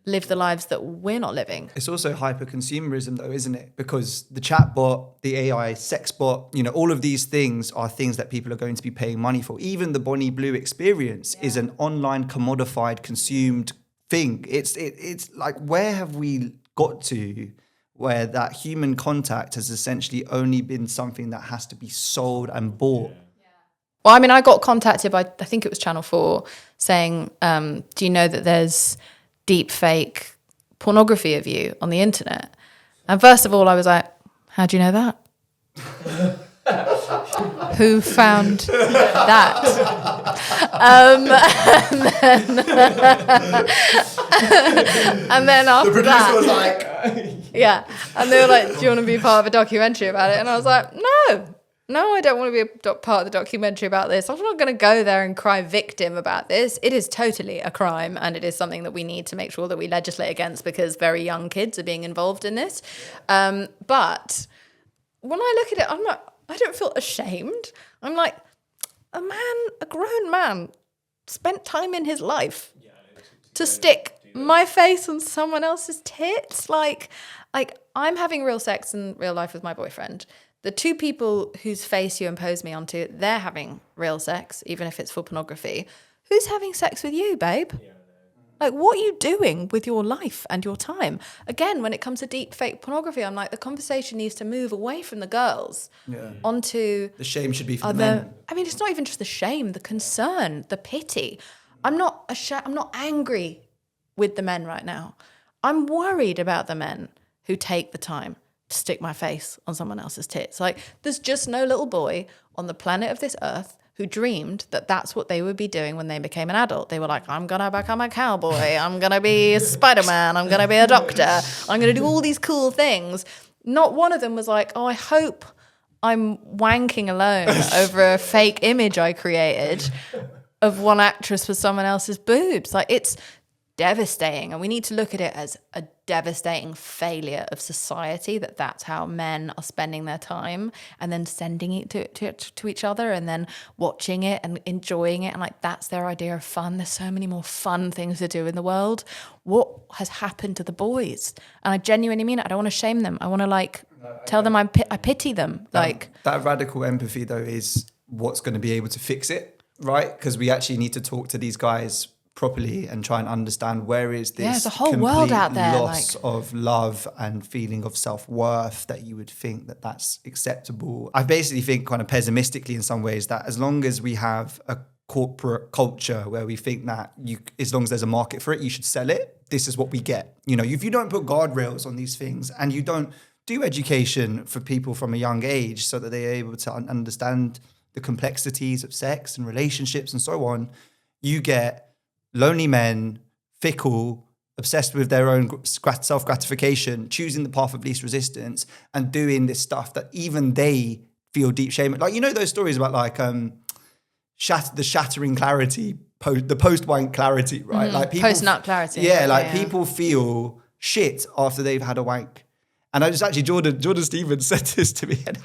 live the lives that we're not living. It's also hyper-consumerism though, isn't it? Because the chatbot, the AI sex bot, you know, all of these things are things that people are going to be paying money for. Even the Bonnie Blue experience is an online commodified, consumed thing. It's like, where have we got to where that human contact has essentially only been something that has to be sold and bought? Well, I mean, I got contacted by, I think it was Channel 4, saying, do you know that there's deep fake pornography of you on the internet? And first of all, I was like, how do you know that? Who found that? And then after the that, producer was like, yeah, and they were like, do you want to be part of a documentary about it? And I was like, no, I don't want to be a part of the documentary about this. I'm not going to go there and cry victim about this. It is totally a crime, and it is something that we need to make sure that we legislate against, because very young kids are being involved in this. But when I look at it, I don't feel ashamed. I'm like, a grown man spent time in his life to stick my face on someone else's tits. Like I'm having real sex in real life with my boyfriend. The two people whose face you impose me onto, they're having real sex, even if it's for pornography. Who's having sex with you, babe? Like, what are you doing with your life and your time? Again, when it comes to deep fake pornography, I'm like, the conversation needs to move away from the girls onto... The shame should be for the men. I mean, it's not even just the shame, the concern, the pity. I'm not angry with the men right now. I'm worried about the men who take the time to stick my face on someone else's tits. Like, there's just no little boy on the planet of this earth who dreamed that that's what they would be doing when they became an adult. They were like, I'm going to become a cowboy. I'm going to be a Spider-Man. I'm going to be a doctor. I'm going to do all these cool things. Not one of them was like, oh, I hope I'm wanking alone over a fake image I created of one actress with someone else's boobs. Like, it's devastating, and we need to look at it as a devastating failure of society, that's how men are spending their time, and then sending it to each other, and then watching it and enjoying it, and like, that's their idea of fun. There's so many more fun things to do in the world. What has happened to the boys? And I genuinely mean it. I don't want to shame them. I want to tell them I pity them. That radical empathy though is what's going to be able to fix it, right? Because we actually need to talk to these guys properly and try and understand where is this there's a whole world out there, loss of love and feeling of self-worth that you would think that that's acceptable. I basically think, kind of pessimistically in some ways, that as long as we have a corporate culture where we think that as long as there's a market for it, you should sell it, this is what we get. You know, if you don't put guardrails on these things and you don't do education for people from a young age so that they're able to understand the complexities of sex and relationships and so on, you get lonely men, fickle, obsessed with their own self-gratification, choosing the path of least resistance and doing this stuff that even they feel deep shame. Like, you know those stories about like the shattering clarity, the post-wank clarity, right? Like people, post-nut clarity. Yeah, people feel shit after they've had a wank. And I just actually, Jordan Stevens said this to me, and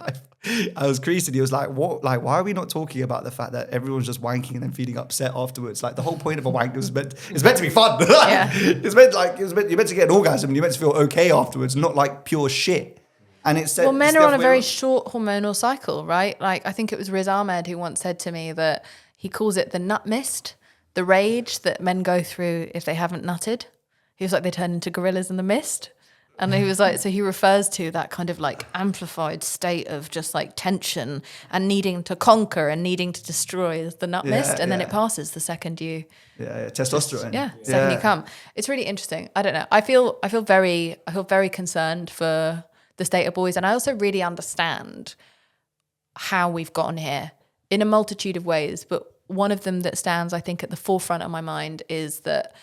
I was creasing. He was like, "What? Like, why are we not talking about the fact that everyone's just wanking and then feeling upset afterwards? Like, the whole point of a wank it's meant to be fun. You're meant to get an orgasm. You're meant to feel okay afterwards, not like pure shit." And it's men are on a very short hormonal cycle, right? Like, I think it was Riz Ahmed who once said to me that he calls it the nut mist, the rage that men go through if they haven't nutted. He was like, they turn into gorillas in the mist. And he was like, so he refers to that kind of like amplified state of just like tension and needing to conquer and needing to destroy as the nut mist. And then it passes the second you... testosterone. Second you come. It's really interesting. I don't know. I feel very concerned for the state of boys. And I also really understand how we've gotten here in a multitude of ways. But one of them that stands, I think, at the forefront of my mind is that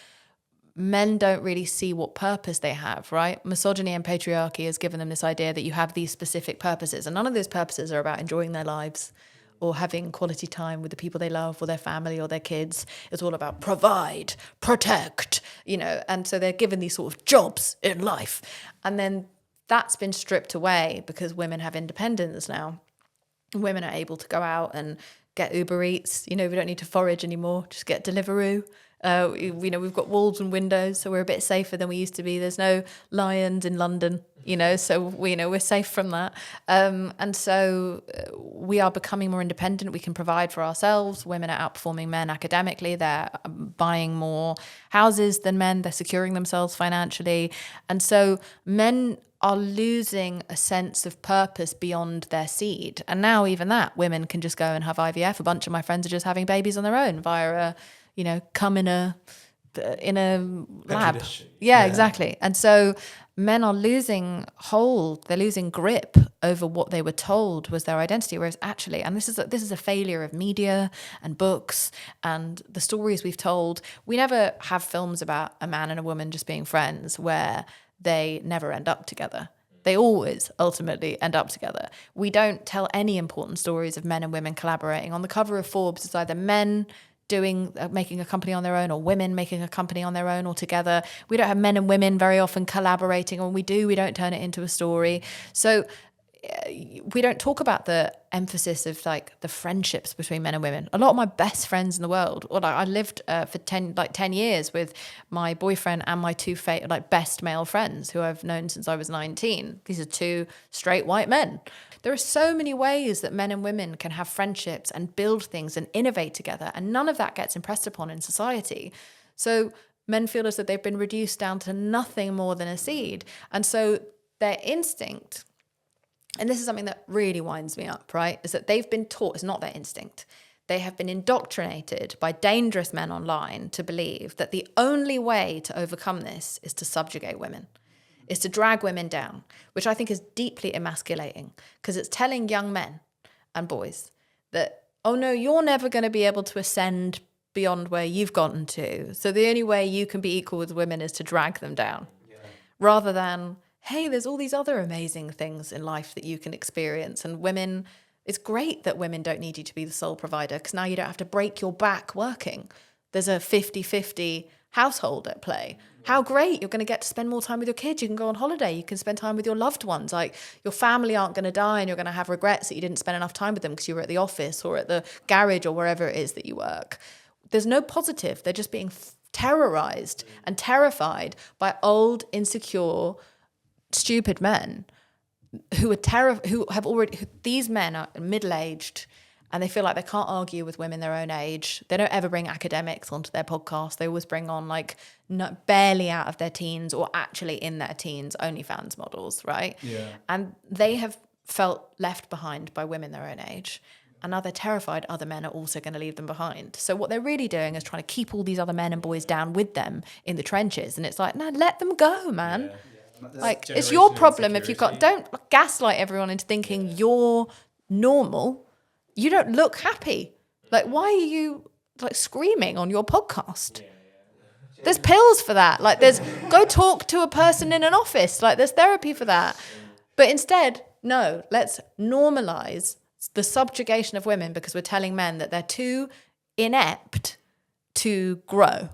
men don't really see what purpose they have, right? Misogyny and patriarchy has given them this idea that you have these specific purposes, and none of those purposes are about enjoying their lives or having quality time with the people they love or their family or their kids. It's all about provide, protect, and so they're given these sort of jobs in life. And then that's been stripped away because women have independence now. Women are able to go out and get Uber Eats. We don't need to forage anymore. Just get Deliveroo. We've got walls and windows, so we're a bit safer than we used to be. There's no lions in London, so we're safe from that. And so we are becoming more independent. We can provide for ourselves. Women are outperforming men academically. They're buying more houses than men. They're securing themselves financially. And so men are losing a sense of purpose beyond their seed. And now even that, women can just go and have IVF. A bunch of my friends are just having babies on their own via come in a lab. Yeah, exactly. And so men are losing hold, they're losing grip over what they were told was their identity, whereas actually, and this is a failure of media and books and the stories we've told. We never have films about a man and a woman just being friends where they never end up together. They always ultimately end up together. We don't tell any important stories of men and women collaborating. On the cover of Forbes, it's either men making a company on their own or women making a company on their own or together. We don't have men and women very often collaborating. When we do, we don't turn it into a story. So we don't talk about the emphasis of like the friendships between men and women. A lot of my best friends in the world, I lived for 10 years with my boyfriend and my two best male friends who I've known since I was 19. These are two straight white men. There are so many ways that men and women can have friendships and build things and innovate together, and none of that gets impressed upon in society. So men feel as though they've been reduced down to nothing more than a seed. And so their instinct, and this is something that really winds me up, right, is that they've been taught, it's not their instinct, they have been indoctrinated by dangerous men online to believe that the only way to overcome this is to subjugate women, is to drag women down, which I think is deeply emasculating, because it's telling young men and boys that, oh no, you're never going to be able to ascend beyond where you've gotten to. So the only way you can be equal with women is to drag them down, rather than, hey, there's all these other amazing things in life that you can experience. And women, it's great that women don't need you to be the sole provider, because now you don't have to break your back working. There's a 50-50 household at play. How great, you're going to get to spend more time with your kids. You can go on holiday. You can spend time with your loved ones. Like, your family aren't going to die and you're going to have regrets that you didn't spend enough time with them because you were at the office or at the garage or wherever it is that you work. There's no positive. They're just being terrorized and terrified by old, insecure, stupid men who are these men are middle-aged and they feel like they can't argue with women their own age. They don't ever bring academics onto their podcast. They always bring on barely out of their teens or actually in their teens OnlyFans models, right? Yeah. And they have felt left behind by women their own age. And now they're terrified other men are also going to leave them behind. So what they're really doing is trying to keep all these other men and boys down with them in the trenches. And it's like, no, let them go, man. Yeah. Like, it's your problem if don't gaslight everyone into thinking you're normal. You don't look happy. Like, why are you screaming on your podcast? There's pills for that. Go talk to a person in an office. There's therapy for that. But instead, no, let's normalize the subjugation of women because we're telling men that they're too inept to grow.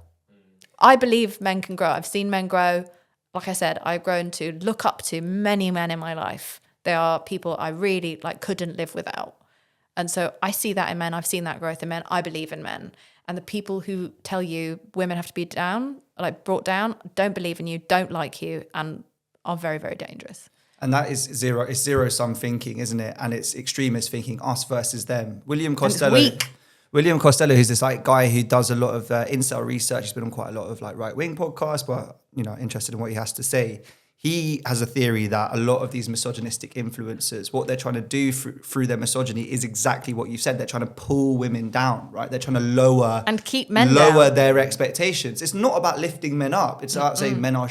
I believe men can grow. I've seen men grow. Like I said, I've grown to look up to many men in my life. They are people I really couldn't live without. And so I see that in men. I've seen that growth in men. I believe in men. And the people who tell you women have to be down, brought down, don't believe in you, don't like you, and are very, very dangerous. And that is zero-sum thinking, isn't it? And it's extremist thinking, us versus them. William Costello, who's this guy who does a lot of incel research. He's been on quite a lot of right-wing podcasts, but interested in what he has to say. He has a theory that a lot of these misogynistic influencers, what they're trying to do through their misogyny is exactly what you said. They're trying to pull women down, right? They're trying to lower and keep men down. Their expectations. It's not about lifting men up. It's about saying men are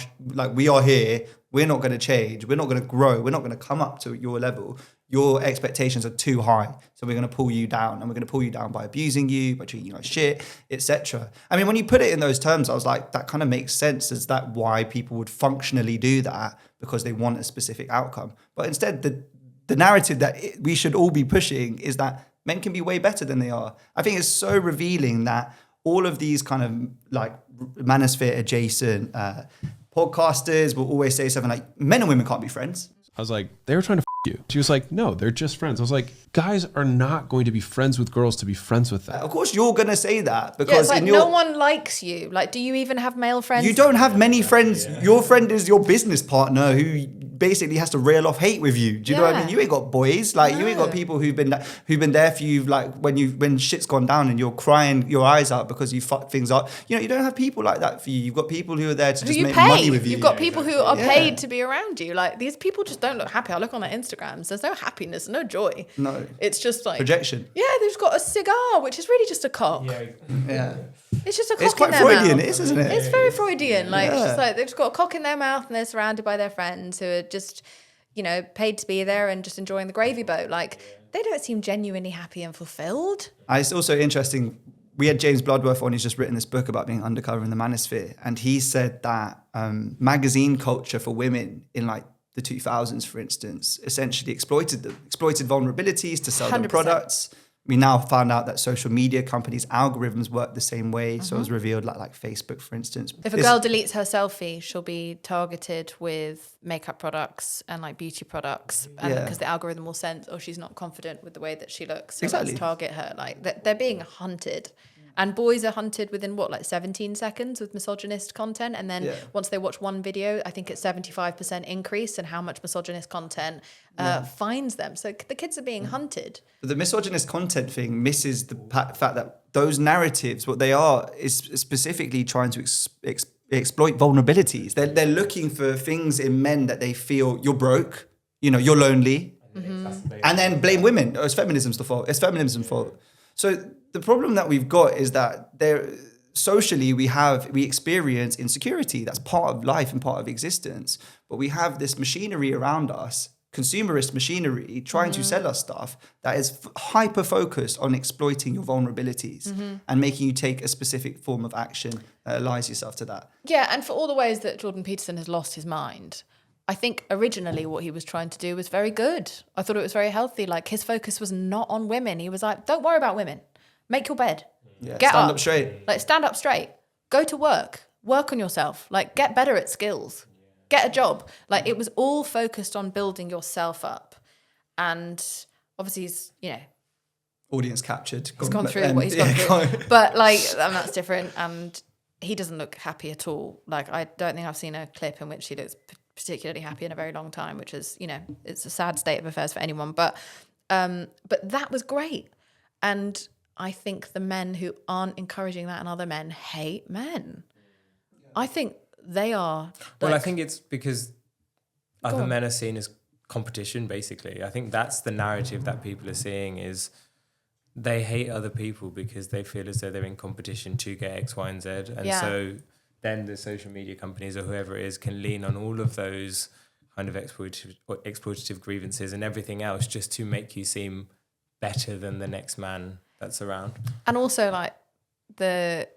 we are here. We're not going to change. We're not going to grow. We're not going to come up to your level. Your expectations are too high. So we're going to pull you down, and we're going to pull you down by abusing you, by treating you like shit, etc. I mean, when you put it in those terms, I was like, that kind of makes sense. Is that why people would functionally do that? Because they want a specific outcome. But instead, the narrative that we should all be pushing is that men can be way better than they are. I think it's so revealing that all of these kind of like manosphere adjacent podcasters will always say something like, men and women can't be friends. I was like, they were trying to you. She was like, no, they're just friends. I was like, guys are not going to be friends with girls to be friends with them. Of course you're going to say that because it's like no one likes you. Like, do you even have male friends? You don't have many friends. Yeah. Your friend is your business partner who basically has to rail off hate with you. Do you know what I mean? You ain't got boys. Like you ain't got people who've been there for you. Like when shit's gone down and you're crying your eyes out because you fucked things up. You know, you don't have people like that for you. You've got people who are there to just make money with you. You've got people who are paid to be around you. Like these people just don't look happy. I look on their Instagrams. There's no happiness, no joy. No. It's just like projection. Yeah, they've just got a cigar, which is really just a cock. Yeah. It's just a cock it's quite in their Freudian, mouth. isn't it? It's very Freudian. Like it's just like they've just got a cock in their mouth and they're surrounded by their friends who are just, you know, paid to be there and just enjoying the gravy boat. Like they don't seem genuinely happy and fulfilled. It's also interesting. We had James Bloodworth on, who's just written this book about being undercover in the manosphere. And he said that magazine culture for women in like the 2000s, for instance, essentially exploited vulnerabilities to sell them products. We now found out that social media companies' algorithms work the same way. So it was revealed like Facebook, for instance. If a girl deletes her selfie, she'll be targeted with makeup products and like beauty products, and because the algorithm will sense, oh, she's not confident with the way that she looks, so let's target her. Like they're being hunted. And boys are hunted within 17 seconds with misogynist content. And then once they watch one video, I think it's 75% increase in how much misogynist content finds them. So the kids are being hunted. But the misogynist content thing misses the fact that those narratives, what they are, is specifically trying to exploit vulnerabilities. They're looking for things in men that they feel you're broke, you know, you're lonely, and then blame women. Oh, it's feminism's fault. It's feminism's fault. So the problem that we've got is that socially we experience insecurity. That's part of life and part of existence. But we have this machinery around us, consumerist machinery, trying to sell us stuff that is hyper focused on exploiting your vulnerabilities and making you take a specific form of action that allies yourself to that. Yeah, and for all the ways that Jordan Peterson has lost his mind, I think originally what he was trying to do was very good. I thought it was very healthy. Like his focus was not on women. He was like, don't worry about women. Make your bed. Yeah, get stand up straight. Like stand up straight. Go to work. Work on yourself. Like get better at skills. Get a job. Like it was all focused on building yourself up. And obviously he's, you know, audience captured. He's gone through what he's gone through. But like, and that's different. And he doesn't look happy at all. Like I don't think I've seen a clip in which he looks particularly happy in a very long time, which is, you know, it's a sad state of affairs for anyone. But that was great. And I think the men who aren't encouraging that and other men hate men. I think they are. Well, I think it's because other men are seen as competition, basically. I think that's the narrative that people are seeing is they hate other people because they feel as though they're in competition to get X, Y, and Z. And so then the social media companies or whoever it is can lean on all of those kind of exploitative grievances and everything else just to make you seem better than the next man that's around. And also like the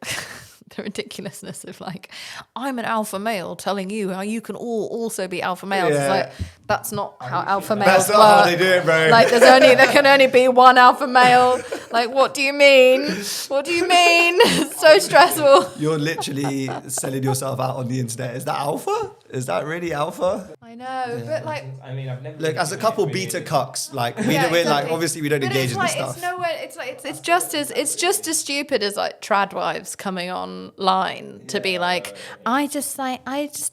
ridiculousness of like, I'm an alpha male telling you how you can all also be alpha males. It's like, that's not how alpha males That's not work. how they do it, bro. Like there can only be one alpha male. Like, what do you mean? What do you mean? It's so stressful. You're literally selling yourself out on the internet. Is that alpha? Is that really alpha? I know, but like, I mean, I've never look, as a couple beta cucks, like we're like obviously we don't engage in this stuff. It's nowhere. It's like it's just as stupid as like trad wives coming online to be like, I just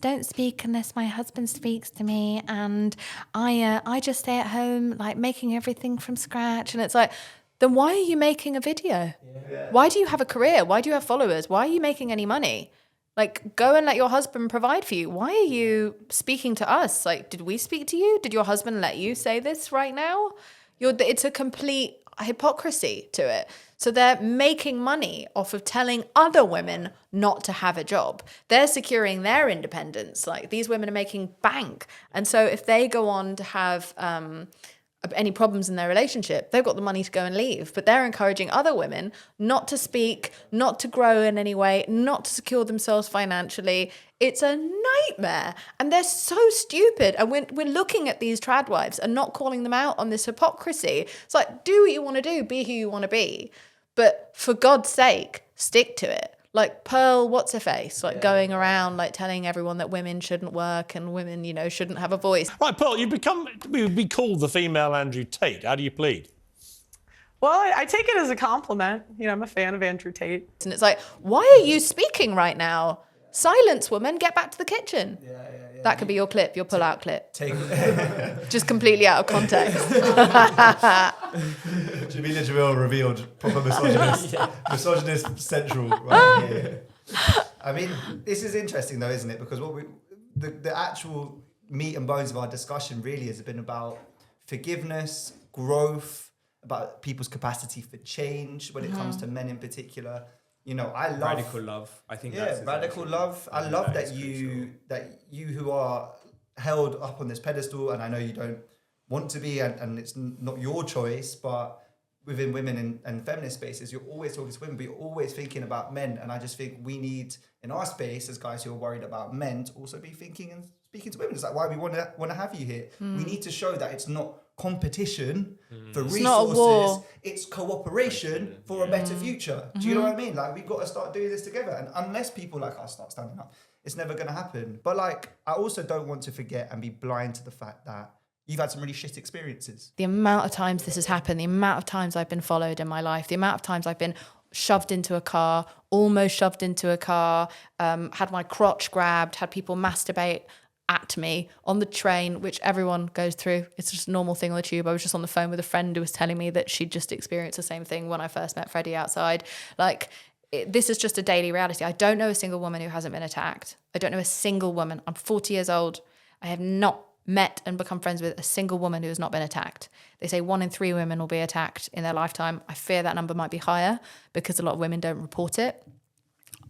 don't speak unless my husband speaks to me, and I just stay at home like making everything from scratch, and it's like, then why are you making a video? Yeah. Why do you have a career? Why do you have followers? Why are you making any money? Like, go and let your husband provide for you. Why are you speaking to us? Like, did we speak to you? Did your husband let you say this right now? It's a complete hypocrisy to it. So they're making money off of telling other women not to have a job. They're securing their independence. Like, these women are making bank. And so if they go on to have any problems in their relationship, they've got the money to go and leave. But they're encouraging other women not to speak, not to grow in any way, not to secure themselves financially. It's a nightmare. And they're so stupid. And we're looking at these trad wives and not calling them out on this hypocrisy. It's like, do what you want to do, be who you want to be. But for God's sake, stick to it. Like Pearl, what's her face? Like going around, like telling everyone that women shouldn't work and women, you know, shouldn't have a voice. Right, Pearl, you would be called the female Andrew Tate. How do you plead? Well, I take it as a compliment. You know, I'm a fan of Andrew Tate. And it's like, why are you speaking right now? Silence, woman, get back to the kitchen. That could be your clip, your pull-out clip. Just completely out of context. Jameela Jamil revealed proper misogynist, misogynist central right here. I mean, this is interesting though, isn't it? Because the actual meat and bones of our discussion really has been about forgiveness, growth, about people's capacity for change when it comes to men in particular. You know, I love radical love. I think that's radical love. I love that you who are held up on this pedestal, and I know you don't want to be, and it's not your choice, but within women and feminist spaces, you're always talking to women, but you're always thinking about men. And I just think we need, in our space, as guys who are worried about men, to also be thinking and speaking to women. It's like why we want to have you here. We need to show that it's not competition for resources, it's cooperation for a better future. Do you know what I mean? Like, we've got to start doing this together, and unless people like us start standing up, it's never going to happen. But like, I also don't want to forget and be blind to the fact that you've had some really shit experiences. The amount of times this has happened, the amount of times I've been followed in my life, the amount of times I've been shoved into a car, almost shoved into a car, had my crotch grabbed, had people masturbate at me on the train, which everyone goes through. It's just a normal thing on the tube. I was just on the phone with a friend who was telling me that she'd just experienced the same thing when I first met Freddie outside. Like, this is just a daily reality. I don't know a single woman who hasn't been attacked. I don't know a single woman. I'm 40 years old. I have not met and become friends with a single woman who has not been attacked. They say 1 in 3 women will be attacked in their lifetime. I fear that number might be higher because a lot of women don't report it.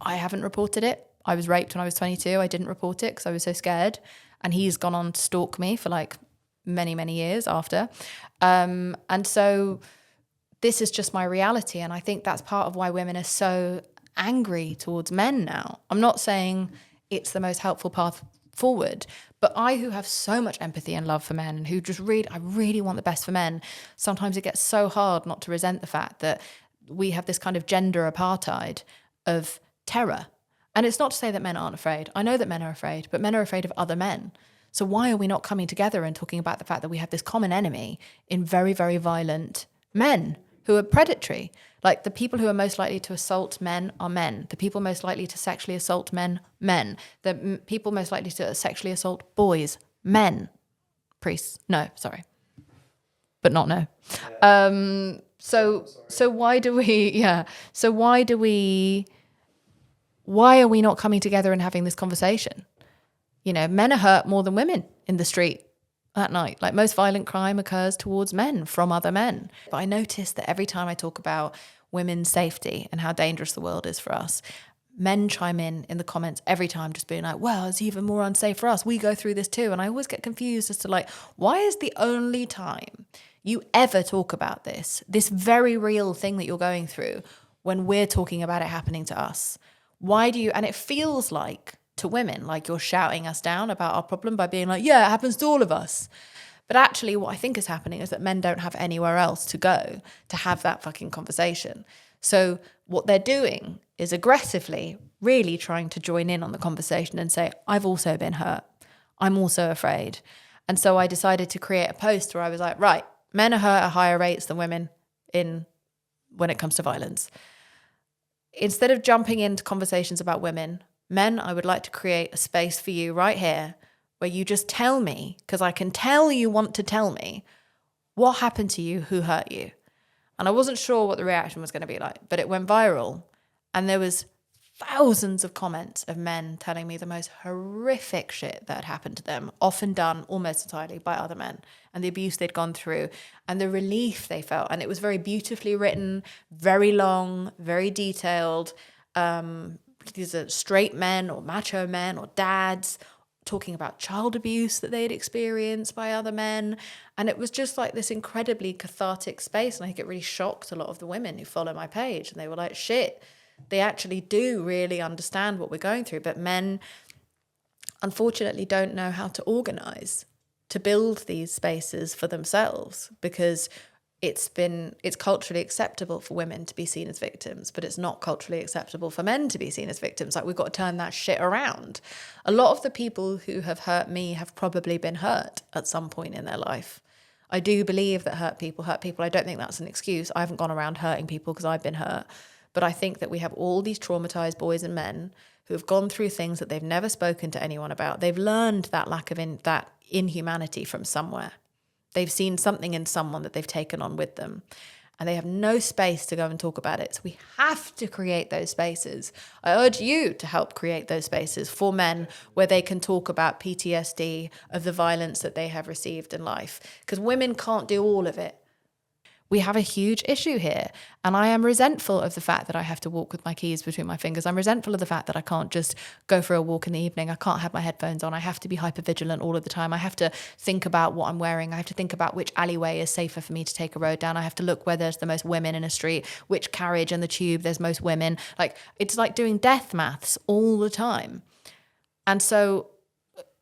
I haven't reported it. I was raped when I was 22. I didn't report it because I was so scared. And he's gone on to stalk me for like many, many years after. And so this is just my reality. And I think that's part of why women are so angry towards men now. I'm not saying it's the most helpful path forward, but I, who have so much empathy and love for men and who just I really want the best for men, sometimes it gets so hard not to resent the fact that we have this kind of gender apartheid of terror. And it's not to say that men aren't afraid. I know that men are afraid, but men are afraid of other men. So why are we not coming together and talking about the fact that we have this common enemy in very, very violent men who are predatory? Like, the people who are most likely to assault men are men. The people most likely to sexually assault men. The people most likely to sexually assault boys, men. Priests, no, sorry. But not no. So why do we, so why are we not coming together and having this conversation? You know, men are hurt more than women in the street at night. Like, most violent crime occurs towards men from other men. But I notice that every time I talk about women's safety and how dangerous the world is for us, men chime in the comments every time, just being like, well, it's even more unsafe for us. We go through this too. And I always get confused as to, like, why is the only time you ever talk about this very real thing that you're going through, when we're talking about it happening to us? Why do you, and it feels like to women, like you're shouting us down about our problem by being like, yeah, it happens to all of us. But actually what I think is happening is that men don't have anywhere else to go to have that fucking conversation. So what they're doing is aggressively really trying to join in on the conversation and say, I've also been hurt. I'm also afraid. And so I decided to create a post where I was like, right, men are hurt at higher rates than women when it comes to violence. Instead of jumping into conversations about women, men, I would like to create a space for you right here where you just tell me, because I can tell you want to tell me, what happened to you, who hurt you. And I wasn't sure what the reaction was going to be like, but it went viral. And there was thousands of comments of men telling me the most horrific shit that had happened to them, often done almost entirely by other men, and the abuse they'd gone through and the relief they felt. And it was very beautifully written, very long, very detailed. These are straight men or macho men or dads talking about child abuse that they'd experienced by other men. And it was just like this incredibly cathartic space. And I think it really shocked a lot of the women who follow my page. And they were like, shit, they actually do really understand what we're going through. But men, unfortunately, don't know how to organize to build these spaces for themselves, because it's culturally acceptable for women to be seen as victims, but it's not culturally acceptable for men to be seen as victims. Like, we've got to turn that shit around. A lot of the people who have hurt me have probably been hurt at some point in their life. I do believe that hurt people. I don't think that's an excuse. I haven't gone around hurting people because I've been hurt. But I think that we have all these traumatized boys and men who have gone through things that they've never spoken to anyone about. They've learned that lack of that inhumanity from somewhere. They've seen something in someone that they've taken on with them, and they have no space to go and talk about it. So we have to create those spaces. I urge you to help create those spaces for men where they can talk about PTSD of the violence that they have received in life, because women can't do all of it. We have a huge issue here, and I am resentful of the fact that I have to walk with my keys between my fingers. I'm resentful of the fact that I can't just go for a walk in the evening. I can't have my headphones on. I have to be hypervigilant all of the time. I have to think about what I'm wearing. I have to think about which alleyway is safer for me to take a road down. I have to look where there's the most women in a street, which carriage in the tube there's most women. Like, it's like doing death maths all the time. And so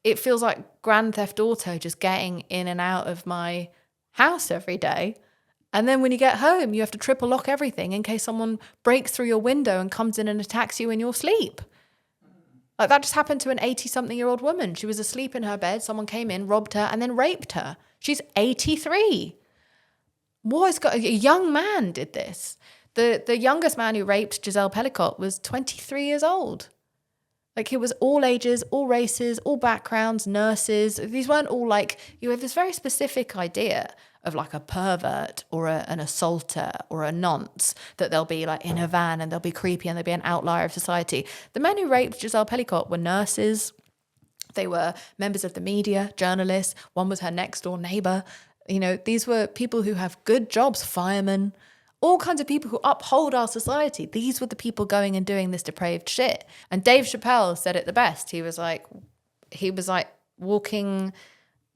it feels like Grand Theft Auto, just getting in and out of my house every day. And then when you get home, you have to triple lock everything in case someone breaks through your window and comes in and attacks you in your sleep. Like, that just happened to an 80-something-year-old woman. She was asleep in her bed. Someone came in, robbed her, and then raped her. She's 83. A young man did this. The youngest man who raped Giselle Pellicott was 23 years old. Like, it was all ages, all races, all backgrounds, nurses. These weren't all like, you have this very specific idea of like a pervert or an assaulter or a nonce, that they'll be like in a van and they'll be creepy and they'll be an outlier of society. The men who raped Giselle Pellicott were nurses. They were members of the media, journalists. One was her next door neighbor. You know, these were people who have good jobs, firemen, all kinds of people who uphold our society. These were the people going and doing this depraved shit. And Dave Chappelle said it the best. He was like walking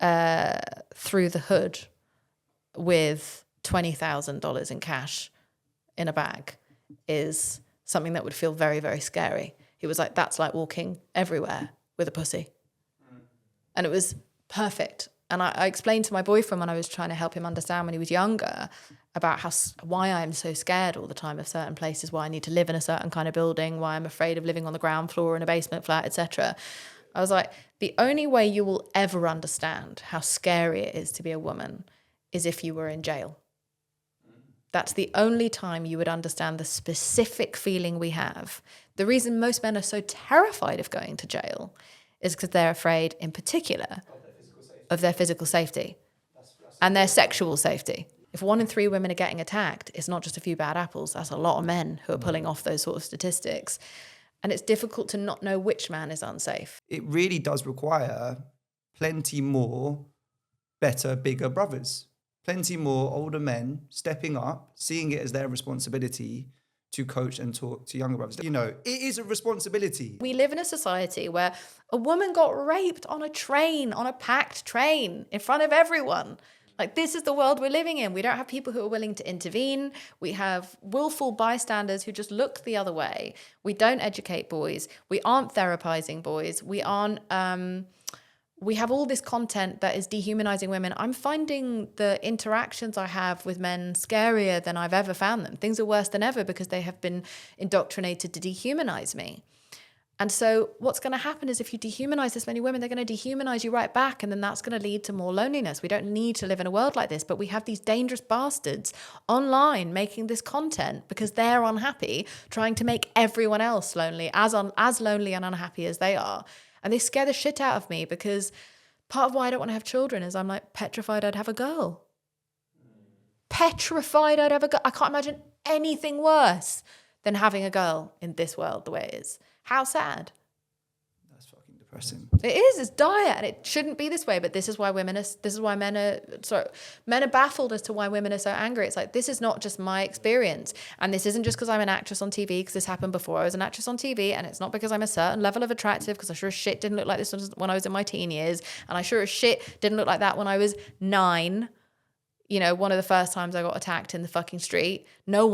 through the hood with $20,000 in cash in a bag is something that would feel very, very scary. He was like, that's like walking everywhere with a pussy. And it was perfect. And I explained to my boyfriend when I was trying to help him understand when he was younger about why I'm so scared all the time of certain places, why I need to live in a certain kind of building, why I'm afraid of living on the ground floor in a basement flat, etc. I was like, the only way you will ever understand how scary it is to be a woman is if you were in jail. That's the only time you would understand the specific feeling we have. The reason most men are so terrified of going to jail is because they're afraid, in particular, of their physical safety and their sexual safety. If 1 in 3 women are getting attacked, it's not just a few bad apples. That's a lot of men who are pulling off those sort of statistics. And it's difficult to not know which man is unsafe. It really does require plenty more better, bigger brothers. Plenty more older men stepping up, seeing it as their responsibility to coach and talk to younger brothers. You know, it is a responsibility. We live in a society where a woman got raped on a train, on a packed train, in front of everyone. Like, this is the world we're living in. We don't have people who are willing to intervene. We have willful bystanders who just look the other way. We don't educate boys. We aren't therapizing boys. We have all this content that is dehumanizing women. I'm finding the interactions I have with men scarier than I've ever found them. Things are worse than ever because they have been indoctrinated to dehumanize me. And so what's going to happen is if you dehumanize this many women, they're going to dehumanize you right back. And then that's going to lead to more loneliness. We don't need to live in a world like this, but we have these dangerous bastards online making this content because they're unhappy, trying to make everyone else lonely, as lonely and unhappy as they are. And they scare the shit out of me because part of why I don't want to have children is I'm like petrified I'd have a girl. Petrified I'd have a girl. I can't imagine anything worse than having a girl in this world the way it is. How sad. That's fucking depressing. It is. It's dire, and it shouldn't be this way. But this is why men are baffled as to why women are so angry. It's like, this is not just my experience, and this isn't just because I'm an actress on TV. Because this happened before I was an actress on TV, and it's not because I'm a certain level of attractive. Because I sure as shit didn't look like this when I was in my teen years, and I sure as shit didn't look like that when I was 9. You know, one of the first times I got attacked in the fucking street. No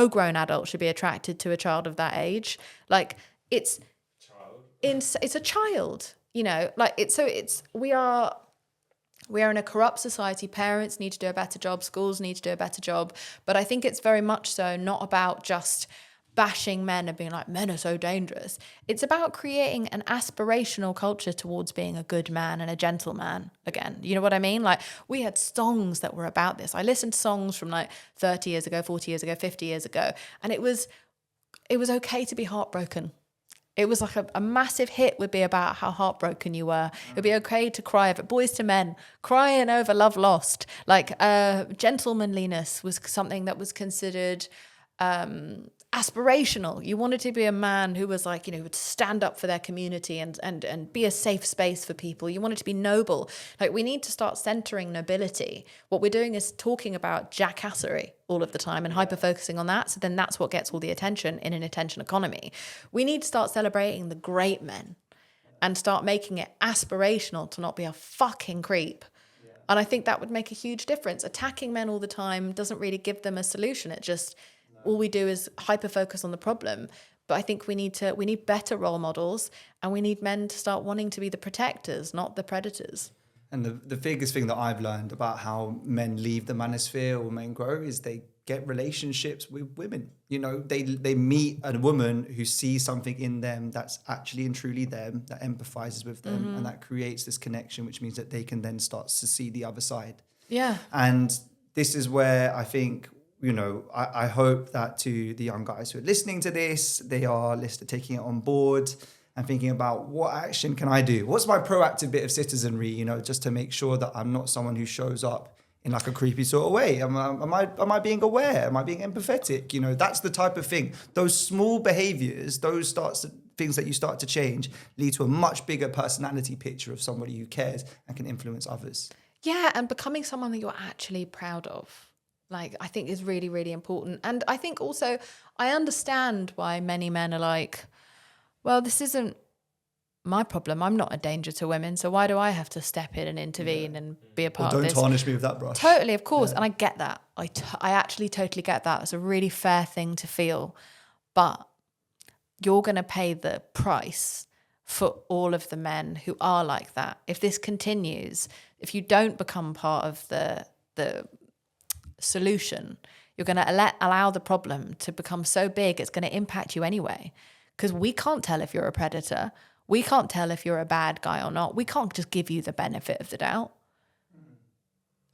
grown adult should be attracted to a child of that age. Like, it's a child, you know, like we are in a corrupt society. Parents need to do a better job. Schools need to do a better job. But I think it's very much so not about just bashing men and being like, men are so dangerous. It's about creating an aspirational culture towards being a good man and a gentleman again. You know what I mean? Like, we had songs that were about this. I listened to songs from like 30 years ago, 40 years ago, 50 years ago. And it was okay to be heartbroken. It was like a massive hit would be about how heartbroken you were. It would be okay to cry over Boys to Men, crying over love lost. Like, gentlemanliness was something that was considered aspirational. You wanted to be a man who was like, you know, would stand up for their community and be a safe space for people. You wanted to be noble. Like, we need to start centering nobility. What we're doing is talking about jackassery all of the time and hyper-focusing on that. So then that's what gets all the attention in an attention economy. We need to start celebrating the great men and start making it aspirational to not be a fucking creep. And I think that would make a huge difference. Attacking men all the time doesn't really give them a solution. It just... all we do is hyper-focus on the problem. But I think we need better role models, and we need men to start wanting to be the protectors, not the predators. And the biggest thing that I've learned about how men leave the manosphere or men grow is they get relationships with women. You know, they meet a woman who sees something in them that's actually and truly them, that empathizes with them, and that creates this connection, which means that they can then start to see the other side. Yeah. And this is where I think, you know, I hope that to the young guys who are listening to this, they are taking it on board and thinking about, what action can I do? What's my proactive bit of citizenry, you know, just to make sure that I'm not someone who shows up in like a creepy sort of way. Am I being aware? Am I being empathetic? You know, that's the type of thing. Those small behaviors, things that you start to change lead to a much bigger personality picture of somebody who cares and can influence others. Yeah, and becoming someone that you're actually proud of. Like, I think is really, really important. And I think also, I understand why many men are like, well, this isn't my problem. I'm not a danger to women. So why do I have to step in and intervene and be a part of this? Don't tarnish me with that brush. Totally, of course. Yeah. And I get that. I actually totally get that. It's a really fair thing to feel. But you're going to pay the price for all of the men who are like that. If this continues, if you don't become part of the solution, you're going to allow the problem to become so big it's going to impact you anyway, because we can't tell if you're a predator, we can't tell if you're a bad guy or not, we can't just give you the benefit of the doubt.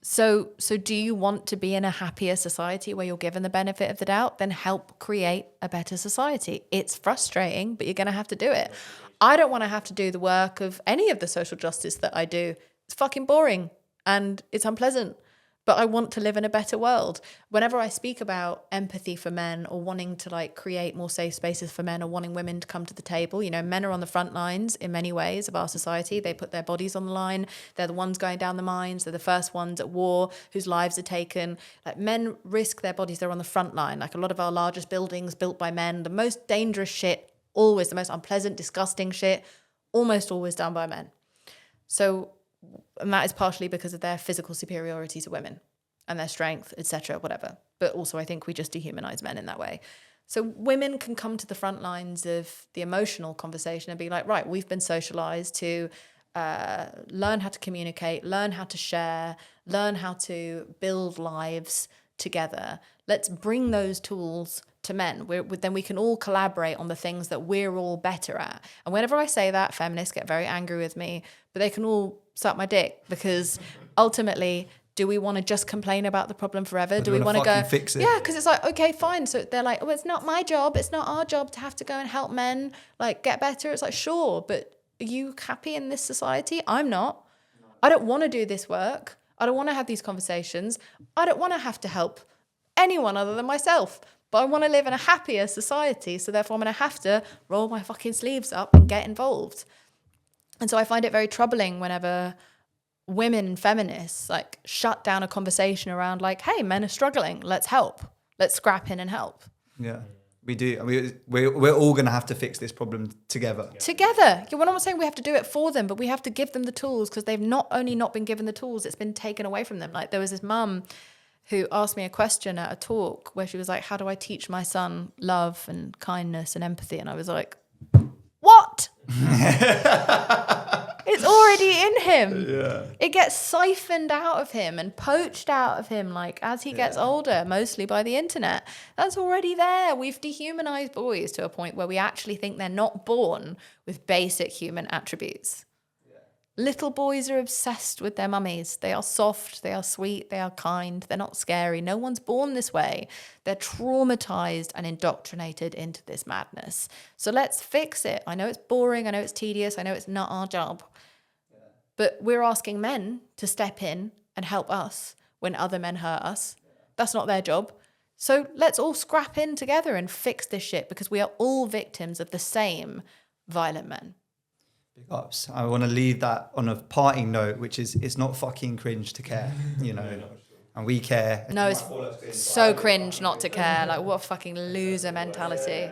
So do you want to be in a happier society where you're given the benefit of the doubt? Then help create a better society. It's frustrating, but you're going to have to do it. I don't want to have to do the work of any of the social justice that I do. It's fucking boring and it's unpleasant. But I want to live in a better world. Whenever I speak about empathy for men or wanting to like create more safe spaces for men or wanting women to come to the table, you know, men are on the front lines in many ways of our society. They put their bodies on the line. They're the ones going down the mines. They're the first ones at war whose lives are taken. Like, men risk their bodies. They're on the front line. Like, a lot of our largest buildings built by men, the most dangerous shit, always the most unpleasant, disgusting shit, almost always done by men. So, and that is partially because of their physical superiority to women and their strength, etc., whatever. But also I think we just dehumanize men in that way. So women can come to the front lines of the emotional conversation and be like, right, we've been socialized to learn how to communicate, learn how to share, learn how to build lives together. Let's bring those tools to men. Then we can all collaborate on the things that we're all better at. And whenever I say that, feminists get very angry with me, but they can all suck my dick, because ultimately, do we want to just complain about the problem forever? Do we want to go fix it? Yeah, because it's like, okay, fine. So they're like, oh, it's not my job. It's not our job to have to go and help men like get better. It's like, sure, but are you happy in this society? I'm not. I don't want to do this work. I don't want to have these conversations. I don't want to have to help anyone other than myself. but I want to live in a happier society. So therefore I'm going to have to roll my fucking sleeves up and get involved. And so I find it very troubling whenever women feminists like shut down a conversation around like, hey, men are struggling. Let's help. Let's scrap in and help. Yeah. We do. I mean, we're all going to have to fix this problem together. Together. Yeah, well, I'm not saying we have to do it for them, but we have to give them the tools because they've not only not been given the tools, it's been taken away from them. Like there was this mum who asked me a question at a talk where she was like, how do I teach my son love and kindness and empathy? And I was like, what? It's already in him. Yeah. It gets siphoned out of him and poached out of him like as he gets older, mostly by the internet. That's already there. We've dehumanized boys to a point where we actually think they're not born with basic human attributes. Little boys are obsessed with their mummies. They are soft, they are sweet, they are kind, they're not scary. No one's born this way. They're traumatized and indoctrinated into this madness. So let's fix it. I know it's boring, I know it's tedious, I know it's not our job. But we're asking men to step in and help us when other men hurt us. That's not their job. So let's all scrap in together and fix this shit because we are all victims of the same violent men. Big ups. I want to leave that on a parting note, which is it's not fucking cringe to care, you know, and we care. No, it's so cringe not to care. Like, what a fucking loser mentality.